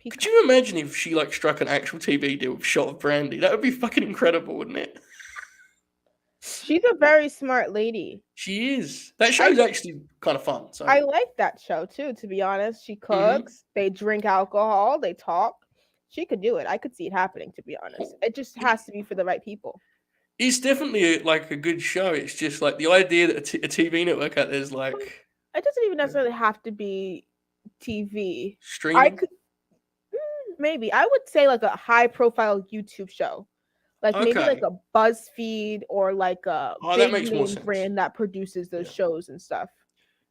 Could you imagine if she like struck an actual TV deal with shot of Brandi? That would be fucking incredible, wouldn't it? She's a very smart lady. She is. That show's actually kind of fun. So I like that show too, to be honest. She cooks, they drink alcohol, they talk. She could do it. I could see it happening, to be honest. It just has to be for the right people. It's definitely like a good show. It's just like the idea that a TV network out there is like. It doesn't even necessarily have to be TV. Streaming? Maybe. I would say like a high-profile YouTube show. Like maybe like a BuzzFeed or like a big name brand that produces those shows and stuff.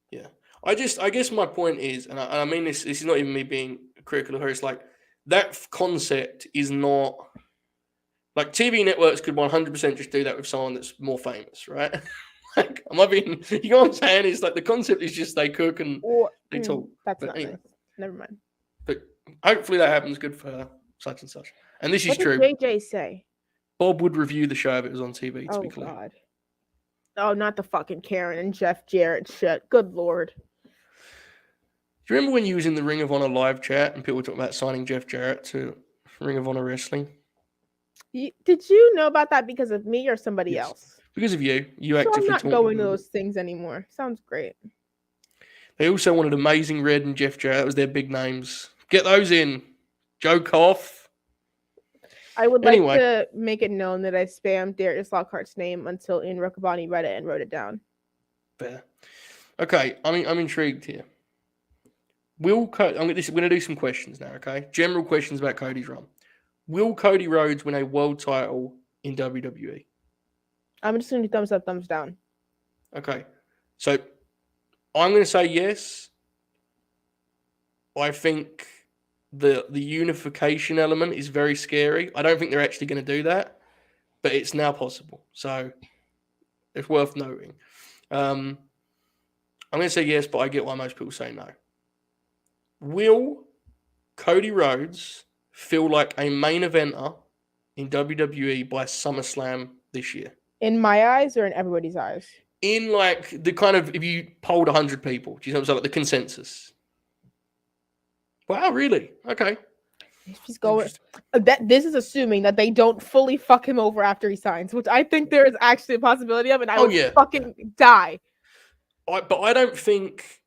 Yeah. I guess my point is, and I mean this is not even me being critical of her, it's like that concept is not like TV networks could 100% just do that with someone that's more famous, right? Like, am I being, you know what I'm saying? It's like the concept is just they cook and they talk. That's not nice. Never mind. But hopefully that happens. Good for her, such and such. And this is true. What did JJ say? Bob would review the show if it was on TV, to be clear. God. Oh, not the fucking Karen and Jeff Jarrett shit. Good Lord. Do you remember when you was in the Ring of Honor live chat and people were talking about signing Jeff Jarrett to Ring of Honor Wrestling? Did you know about that because of me or somebody else? Because of you. You actively I'm not going to those things anymore. Sounds great. They also wanted Amazing Red and Jeff Jarrett. That was their big names. Get those in. Joe Koff. I would like to make it known that I spammed Darius Lockhart's name until Ian Riccaboni read it and wrote it down. Fair. Okay, I'm intrigued here. I'm going to do some questions now, okay? General questions about Cody's run. Will Cody Rhodes win a world title in WWE? I'm just going to do thumbs up, thumbs down. Okay. So I'm going to say yes. I think the unification element is very scary. I don't think they're actually going to do that, but it's now possible. So it's worth noting. I'm going to say yes, but I get why most people say no. Will Cody Rhodes feel like a main eventer in WWE by SummerSlam this year? In my eyes or in everybody's eyes? in like the kind of, if you polled 100 people, do you know what I'm saying? Like the consensus. Wow, really? Okay. He's going. This is assuming that they don't fully fuck him over after he signs, which I think there is actually a possibility of, and I would fucking die. But I don't think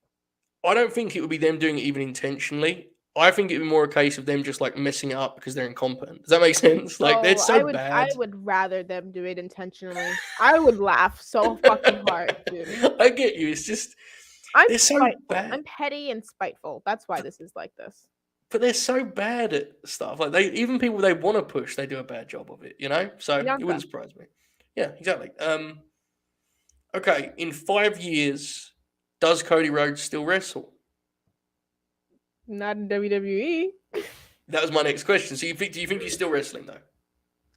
it would be them doing it even intentionally. I think it would be more a case of them just like messing it up because they're incompetent. Does that make sense? Like they're so bad. I would rather them do it intentionally. I would laugh so fucking hard, dude. I get you. It's just they're so bad. I'm petty and spiteful. That's why this is like this. But they're so bad at stuff. Like even people they want to push, they do a bad job of it. You know, so it wouldn't surprise me. Yeah, exactly. Okay, in 5 years, does Cody Rhodes still wrestle? Not in WWE. That was my next question. So do you think he's still wrestling though?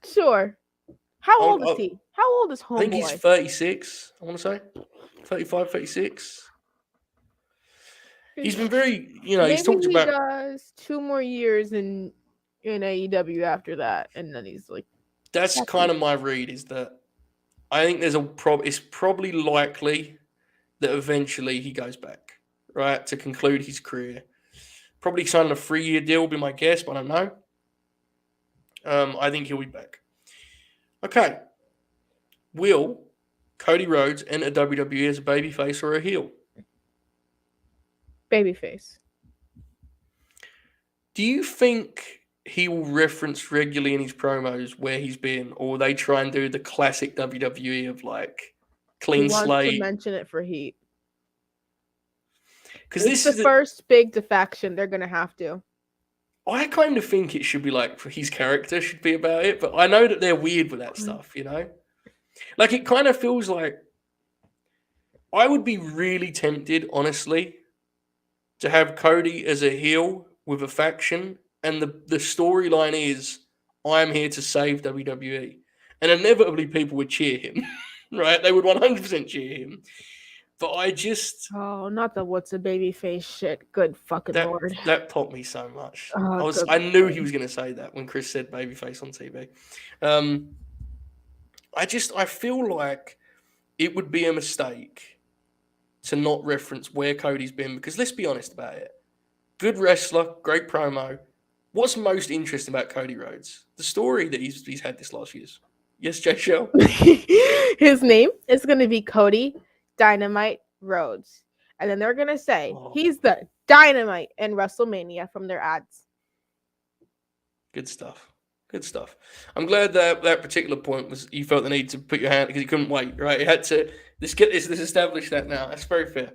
Sure. How old is he? How old is Homeboy? I think he's 36, I want to say. 35, 36. He's been very, he's talked about... Maybe he does 2 more years in AEW after that, and then he's like... That's kind of my read, is that I think it's probably likely that eventually he goes back, right, to conclude his career. Probably signing a 3-year deal would be my guess, but I don't know. I think he'll be back. Okay. Will Cody Rhodes enter WWE as a babyface or a heel? Babyface. Do you think he will reference regularly in his promos where he's been, or will they try and do the classic WWE of like clean slate? To mention it for heat. Because this is the first big defection. They're gonna have to. I kind of think it should be like for his character should be about it, but I know that they're weird with that stuff, you know? Like it kind of feels like I would be really tempted, honestly, to have Cody as a heel with a faction, and the storyline is I'm here to save WWE. And inevitably people would cheer him, right? They would 100% cheer him. But I just... Oh, not the what's a babyface shit. Good fucking Lord. That popped me so much. I knew he was going to say that when Chris said babyface on TV. I feel like it would be a mistake to not reference where Cody's been, because let's be honest about it. Good wrestler, great promo. What's most interesting about Cody Rhodes? The story that he's had this last year. Yes, Jaychele? His name is going to be Cody Dynamite Rhodes. And then they're going to say he's the Dynamite in WrestleMania from their ads. Good stuff. Good stuff. I'm glad that particular point was you felt the need to put your hand because you couldn't wait, right? You had to get this established that now. That's very fair.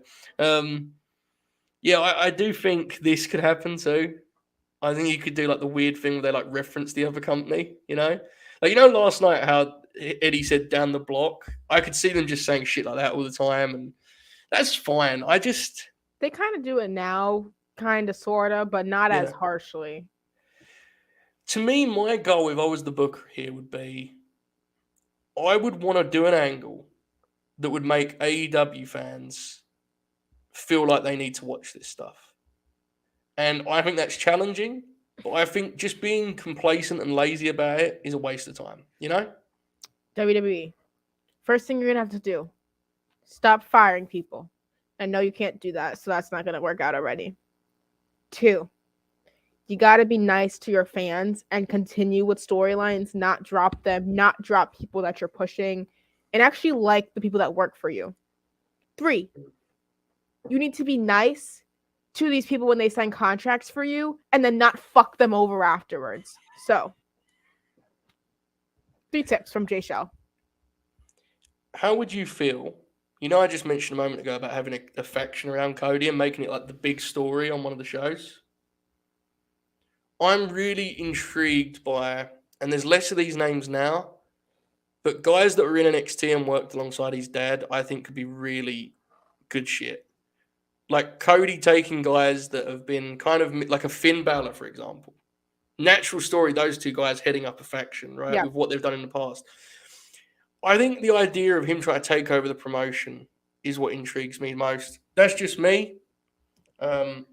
Yeah, I do think this could happen too. I think you could do like the weird thing where they like reference the other company, you know? Like, last night how Eddie said down the block, I could see them just saying shit like that all the time, and that's fine. They kind of do it now, kind of, sort of, but not as harshly. To me, my goal, if I was the booker here, would be I would want to do an angle that would make AEW fans feel like they need to watch this stuff. And I think that's challenging, but I think just being complacent and lazy about it is a waste of time, you know? WWE. First thing you're going to have to do, stop firing people. I know you can't do that, so that's not going to work out already. 2, you got to be nice to your fans and continue with storylines, not drop them, not drop people that you're pushing, and actually like the people that work for you. 3, you need to be nice to these people when they sign contracts for you and then not fuck them over afterwards. So, 3 tips from Jaychele. How would you feel? I just mentioned a moment ago about having a faction around Cody and making it like the big story on one of the shows. I'm really intrigued by, and there's less of these names now, but guys that were in NXT and worked alongside his dad, I think could be really good shit. Like Cody taking guys that have been kind of like a Finn Balor, for example. Natural story, those 2 guys heading up a faction, right? Yeah. With what they've done in the past. I think the idea of him trying to take over the promotion is what intrigues me most. That's just me. I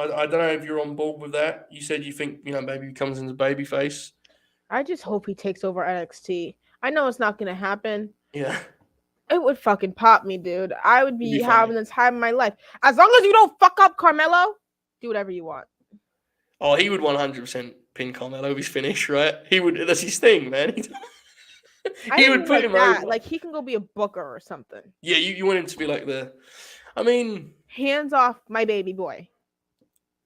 don't know if you're on board with that. You said you think, maybe he comes into babyface. I just hope he takes over NXT. I know it's not going to happen. Yeah. It would fucking pop me, dude. I would be be having funny. the time of my life. As long as you don't fuck up Carmelo, do whatever you want. Oh, he would 100% pin Carmelo with his finish, right? He would. That's his thing, man. I He didn't would mean put like him that. over. Like, he can go be a booker or something. Yeah, you want him to be like the. I mean, Hands off my baby boy.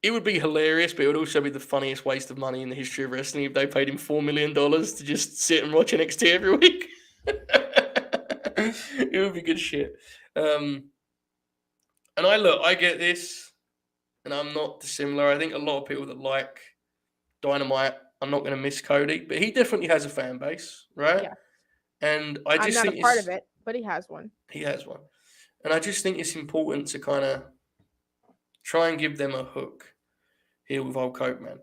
it would be hilarious, but it would also be the funniest waste of money in the history of wrestling if they paid him $4 million to just sit and watch NXT every week. It would be good shit. And I get this, and I'm not dissimilar. I think a lot of people that like Dynamite are not going to miss Cody, but he definitely has a fan base, right? Yeah. And I I'm just not think a part of it, but he has one. He has one. And I just think it's important to kind of try and give them a hook here with old Coke Man.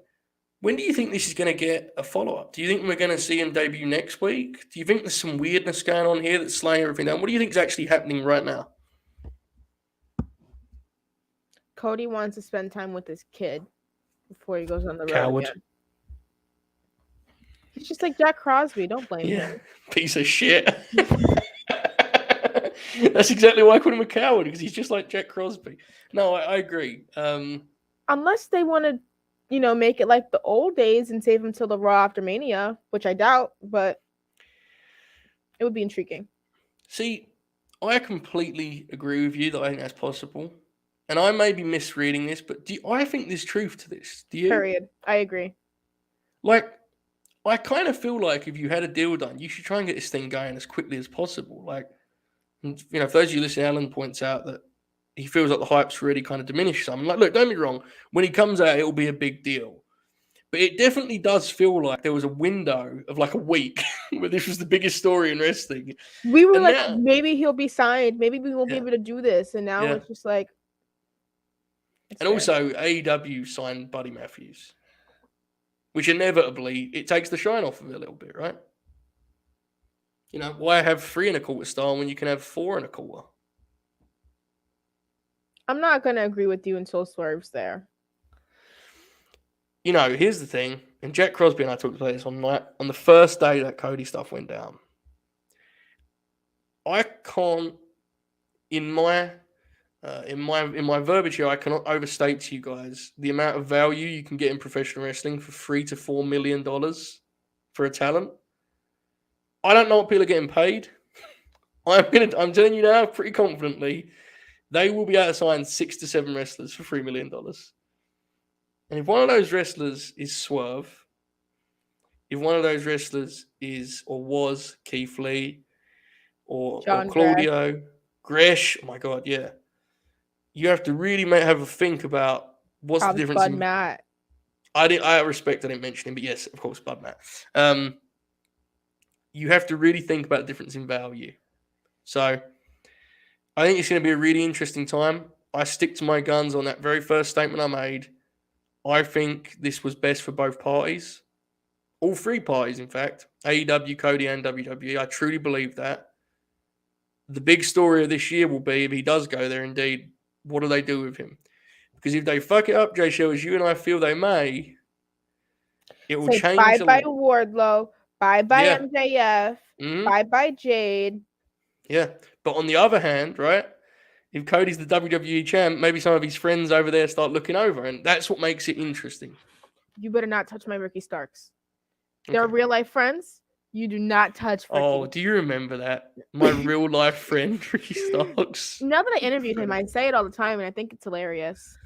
When do you think this is going to get a follow-up? Do you think we're going to see him debut next week? Do you think there's some weirdness going on here that's slowing everything down? What do you think is actually happening right now? Cody wants to spend time with his kid before he goes on the road Coward. again. He's just like Jack Crosby. Don't blame Yeah, him. piece of shit. That's exactly why I call him a coward, because he's just like Jack Crosby. No, I agree. Unless they want to, make it like the old days and save him till the Raw after Mania, which I doubt, but it would be intriguing. See, I completely agree with you that I think that's possible. And I may be misreading this, but I think there's truth to this. Do you? Period. I agree. Like, I kind of feel like if you had a deal done, you should try and get this thing going as quickly as possible. Like, for those of you listening, Alan points out that he feels like the hype's really kind of diminished some. Like, look, don't be wrong. When he comes out, it'll be a big deal. But it definitely does feel like there was a window of like a week where this was the biggest story in wrestling. We were And like, now- maybe he'll be signed. Maybe we won't be Yeah. able to do this. And now Yeah. it's just like. And also, AEW signed Buddy Matthews, which inevitably, it takes the shine off of it a little bit, right? Why have 3 1/4 star when you can have 4 1/4? I'm not going to agree with you until Swerve's there. Here's the thing, and Jack Crosby and I talked about this on the first day that Cody stuff went down. I can't, in my verbiage here, I cannot overstate to you guys the amount of value you can get in professional wrestling for $3 to $4 million for a talent. I don't know what people are getting paid. I'm telling you now, pretty confidently, they will be able to sign 6 to 7 wrestlers for $3 million. And if one of those wrestlers is Swerve, if one of those wrestlers is or was Keith Lee or Claudio, Gresh, oh my God, yeah. You have to really have a think about what's the difference Bud Matt. I respect I didn't mention him, but yes, of course, Bud Matt. You have to really think about the difference in value. So I think it's going to be a really interesting time. I stick to my guns on that very first statement I made. I think this was best for both parties. All 3 parties, in fact. AEW, Cody, and WWE. I truly believe that. The big story of this year will be, if he does go there indeed, what do they do with him? Because if they fuck it up, Jaychele, as you and I feel they may, it will change. Bye-bye Wardlow. Bye-bye MJF. Mm-hmm. Bye-bye Jade. Yeah. But on the other hand, right, if Cody's the WWE champ, maybe some of his friends over there start looking over, and that's what makes it interesting. You better not touch my Ricky Starks. Okay. They're real-life friends. You do not touch Ricky. Oh, do you remember that? My real-life friend, Ricky Starks. Now that I interviewed him, I say it all the time, and I think it's hilarious.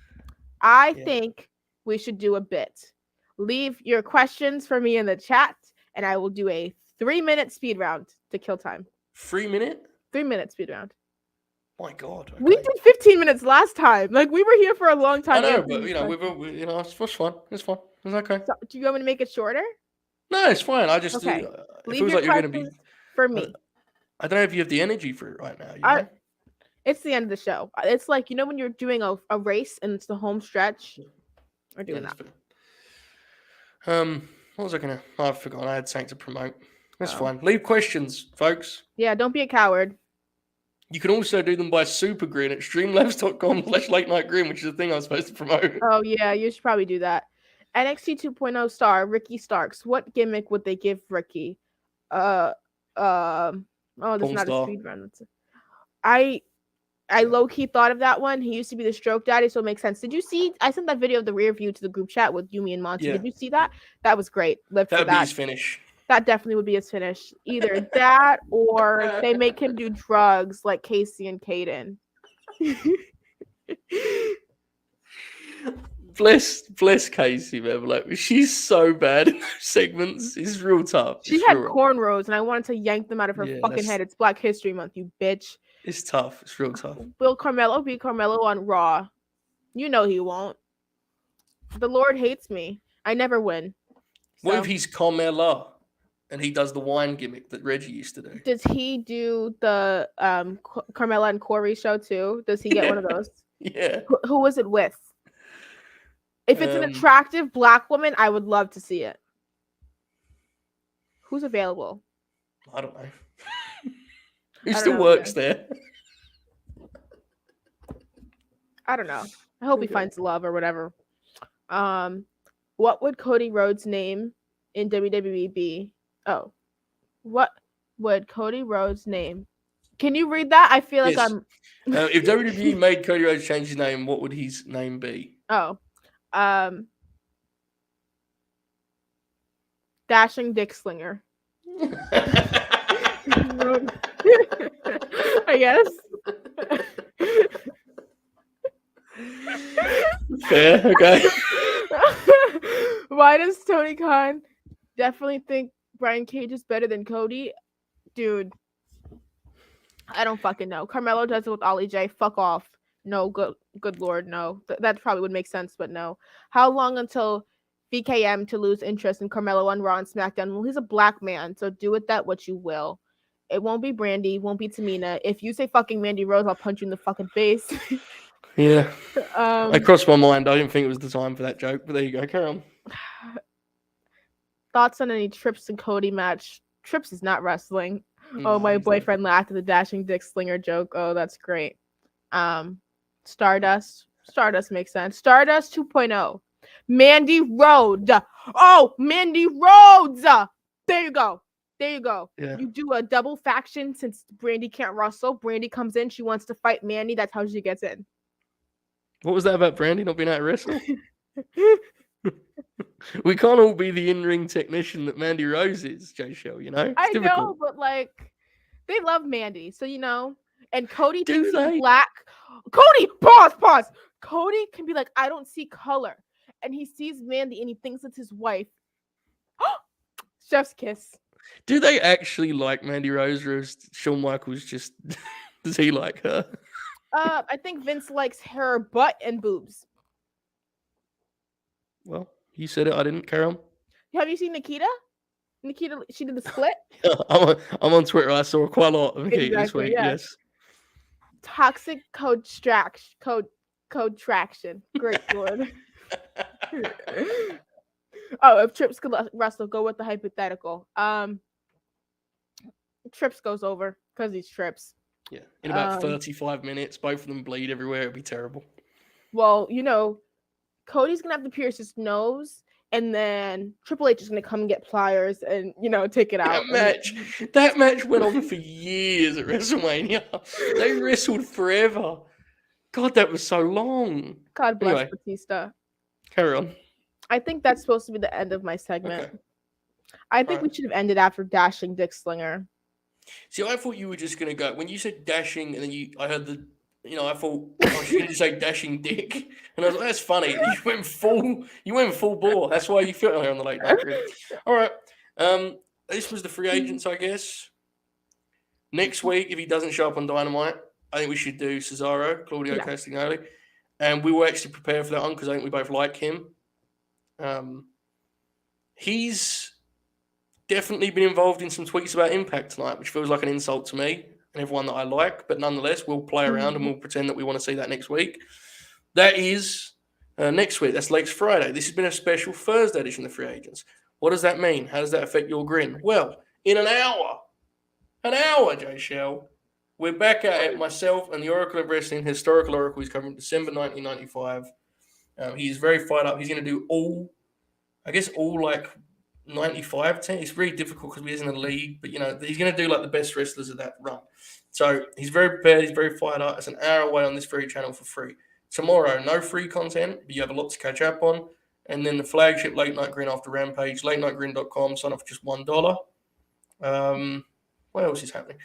I think we should do a bit. Leave your questions for me in the chat, and I will do a 3-minute speed round to kill time. 3 minute? 3-minute speed round. My God. Okay. We did 15 minutes last time. Like, we were here for a long time. I know, but it's fun. It's fun. It's okay. So, do you want me to make it shorter? No, it's fine. I just okay. It feels like you're going to be for me. I don't know if you have the energy for it right now. It's the end of the show. It's like, when you're doing a race and it's the home stretch. We're doing that. What was I gonna? Oh, I forgot. I had something to promote. That's fine. Leave questions, folks. Yeah, don't be a coward. You can also do them by Super Grin at streamlabs.com/late-night-grin, which is the thing I was supposed to promote. Oh yeah, you should probably do that. NXT 2.0 star Ricky Starks. What gimmick would they give Ricky? That's not a speed run. I low-key thought of that one. He used to be the stroke daddy, so it makes sense. Did you see? I sent that video of the rear view to the group chat with Yumi and Monty. Yeah. Did you see that? That was great. Live for That'd be that. his finish. That definitely would be his finish. Either that or they make him do drugs like Casey and Kaden. Bless Casey, man. Like, she's so bad in those segments. It's real tough. She had cornrows, and I wanted to yank them out of her fucking head. It's Black History Month, you bitch. It's tough. It's real tough. Will Carmelo beat Carmelo on Raw? You know he won't. The Lord hates me. I never win. So. What if he's Carmella and he does the wine gimmick that Reggie used to do? Does he do the Carmella and Corey show too? Does he get one of those? Yeah. Who was it with? If it's an attractive black woman, I would love to see it. Who's available? I don't know. Who still works there? I don't know. I hope he finds love or whatever. What would Cody Rhodes' name in WWE be? Oh, what would Cody Rhodes' name? Can you read that? I feel like I'm. If WWE made Cody Rhodes change his name, what would his name be? Oh, Dashing Dick Slinger. I guess. Fair, okay. Why does Tony Khan definitely think Brian Cage is better than Cody? Dude, I don't fucking know. Carmelo does it with Ollie J. Fuck off. No, good lord, no. That probably would make sense, but no. How long until VKM to lose interest in Carmelo on Raw and SmackDown? Well, he's a black man, so do with that what you will. It won't be Brandi, won't be Tamina. If you say fucking Mandy Rose, I'll punch you in the fucking face. Yeah. I crossed my mind. I didn't think it was the time for that joke, but there you go. Carry on. Thoughts on any Trips and Cody match? Trips is not wrestling. No, my boyfriend laughed at the Dashing Dick Slinger joke. Oh, that's great. Stardust makes sense. Stardust 2.0. Mandy Rhodes. Oh, Mandy Rhodes. There you go. Yeah. You do a double faction since Brandi can't wrestle. Brandi comes in. She wants to fight Mandy. That's how she gets in. What was that about Brandi not being able to wrestle? We can't all be the in-ring technician that Mandy Rose is, Jaychele, you know? I know, but like, they love Mandy, so you know. And Cody thinks he's black. Cody, pause. Cody can be like, I don't see color. And he sees Mandy and he thinks it's his wife. Chef's kiss. Do they actually like Mandy Rose, or is Shawn Michaels just does he like her? I think Vince likes her butt and boobs. Well, you said it. I didn't. Carry on. Have you seen Nikita? Nikita, she did the split. I'm on Twitter. I saw quite a lot of Nikita this week. Yeah. Yes. Toxic code traction. Great lord. Oh, if Trips could wrestle, go with the hypothetical. Trips goes over because he's Trips. Yeah, in about 35 minutes, both of them bleed everywhere. It'd be terrible. Well, you know, Cody's gonna have to pierce his nose, and then Triple H is gonna come and get pliers and, you know, take it out. That match went on for years at WrestleMania. They wrestled forever. God, that was so long. God bless Batista. Carry on. I think that's supposed to be the end of my segment. Okay. I think we should have ended after Dashing Dick Slinger. See, I thought you were just gonna go when you said dashing, and then I heard I thought I was gonna say dashing dick, and I was like, that's funny. You went full bore. That's why you felt here on the late night grid. All right. This was the free agents, I guess. Next week, if he doesn't show up on Dynamite, I think we should do Cesaro, Claudio Castagnoli, and we will actually prepare for that one because I think we both like him. He's definitely been involved in some tweets about Impact tonight, which feels like an insult to me and everyone that I like, but nonetheless, we'll play around and we'll pretend that we want to see that next week. That is next week. That's next Friday. This has been a special Thursday edition of Free Agents. What does that mean? How does that affect your grin? Well, in an hour, Jaychele, we're back at it. Myself and the Oracle of Wrestling, Historical Oracle, is covering December 1995. He's very fired up. He's going to do all 95-10. It's really difficult because he's in a league, but he's going to do like the best wrestlers of that run. So he's very prepared. He's very fired up. It's an hour away on this very channel for free. Tomorrow, no free content, but you have a lot to catch up on. And then the flagship Late Night Grin after Rampage, latenightgrin.com, sign up for just $1. What else is happening?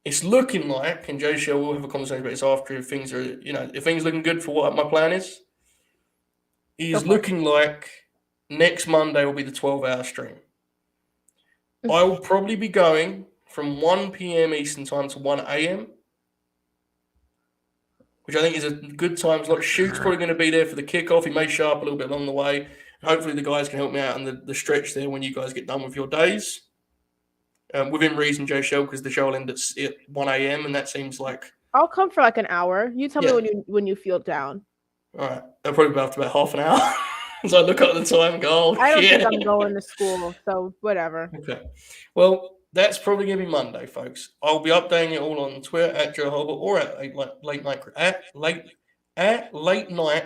It's looking like, and Jaychele will have a conversation about this after if things are, if things looking good for what my plan is. Is looking like next Monday will be the 12-hour stream. I will probably be going from 1 p.m. Eastern time to 1 a.m., which I think is a good time slot. Shoot's probably going to be there for the kickoff. He may show up a little bit along the way. Hopefully the guys can help me out on the stretch there when you guys get done with your days. Within reason, Jaychele, because the show will end at 1 a.m. and that seems like... I'll come for like an hour. You tell me when you feel down. All right. I'll probably be after about half an hour. So I look at the time and go, I don't think I'm going to school, so whatever. Okay. Well, that's probably going to be Monday, folks. I'll be updating it all on Twitter at Joe Hobart or at Late Night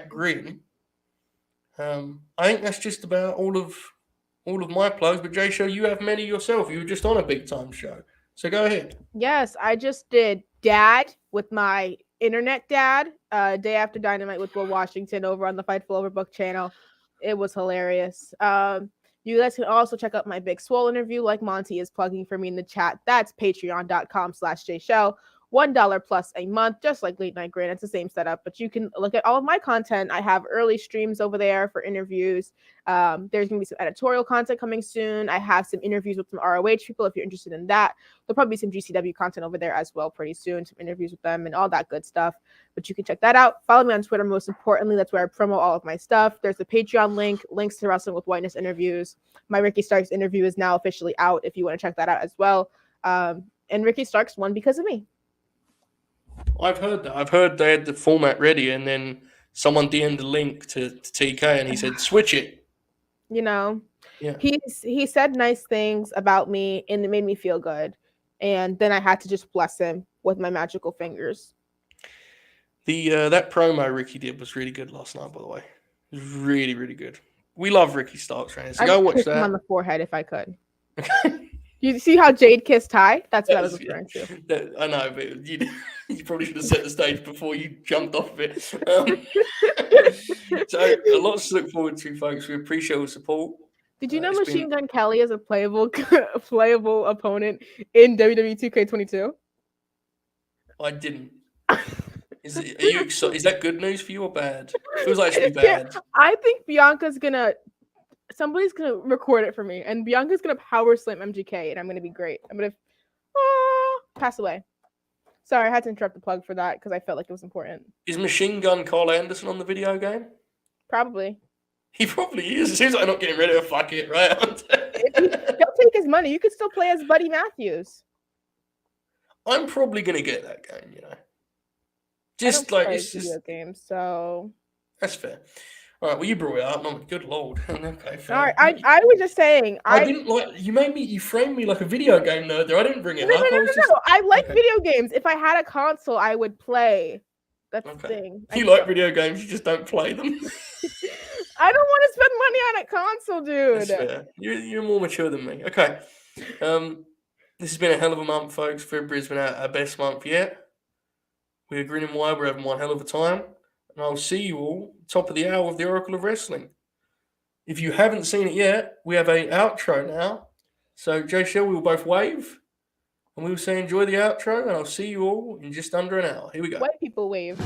Grin. I think that's just about all of my plugs. But Jaychele, you have many yourself. You were just on a big time show, so go ahead. Yes, I just did Dad with my internet dad. Day After Dynamite with Will Washington over on the Fightful Overbook channel. It was hilarious. You guys can also check out my Big Swole interview, like Monty is plugging for me in the chat. That's patreon.com/Jaychele. $1 plus a month, just like Late Night Grin. It's the same setup, but you can look at all of my content. I have early streams over there for interviews. There's going to be some editorial content coming soon. I have some interviews with some ROH people if you're interested in that. There'll probably be some GCW content over there as well pretty soon, some interviews with them and all that good stuff. But you can check that out. Follow me on Twitter, most importantly. That's where I promo all of my stuff. There's the Patreon link, links to Wrestling with Whiteness interviews. My Ricky Starks interview is now officially out if you want to check that out as well. And Ricky Starks won because of me. I've heard that. I've heard they had the format ready, and then someone DM'd the link to TK, and he said, "Switch it." Yeah. He said nice things about me, and it made me feel good. And then I had to just bless him with my magical fingers. That promo Ricky did was really good last night. By the way, it was really, really good. We love Ricky Starks, right? So go watch that. Him on the forehead if I could. You see how Jade kissed Ty? That's what I was referring to. I know, but you probably should have set the stage before you jumped off of it. So a lot to look forward to, folks. We appreciate your support. Did you know Machine Gun Kelly is a playable opponent in WWE 2K22? I didn't. Is that good news for you or bad? It feels like it should be bad. I think somebody's gonna record it for me, and Bianca's gonna power slam MGK, and I'm gonna be great. I'm gonna pass away. Sorry, I had to interrupt the plug for that because I felt like it was important. Is Machine Gun Carl Anderson on the video game? Probably. He probably is. It seems like I'm not getting rid of it. Fuck it, right? Don't take his money. You could still play as Buddy Matthews. I'm probably gonna get that game, Just I don't like play it's video just games, so that's fair. All right, well, you brought it up. Oh, good lord. Okay, fair. all right. I was just saying. I didn't like you framed me like a video game nerd there. I didn't bring it up. No. I like video games. If I had a console, I would play. That's the thing. You like video games, you just don't play them. I don't want to spend money on a console, dude. That's fair. You're more mature than me. Okay. This has been a hell of a month, folks. February's been our best month yet. We're grinning wide. We're having one hell of a time. And I'll see you all top of the hour of the Oracle of Wrestling. If you haven't seen it yet, we have an outro now. So, Jaychele, we will both wave. And we will say enjoy the outro. And I'll see you all in just under an hour. Here we go. White people wave.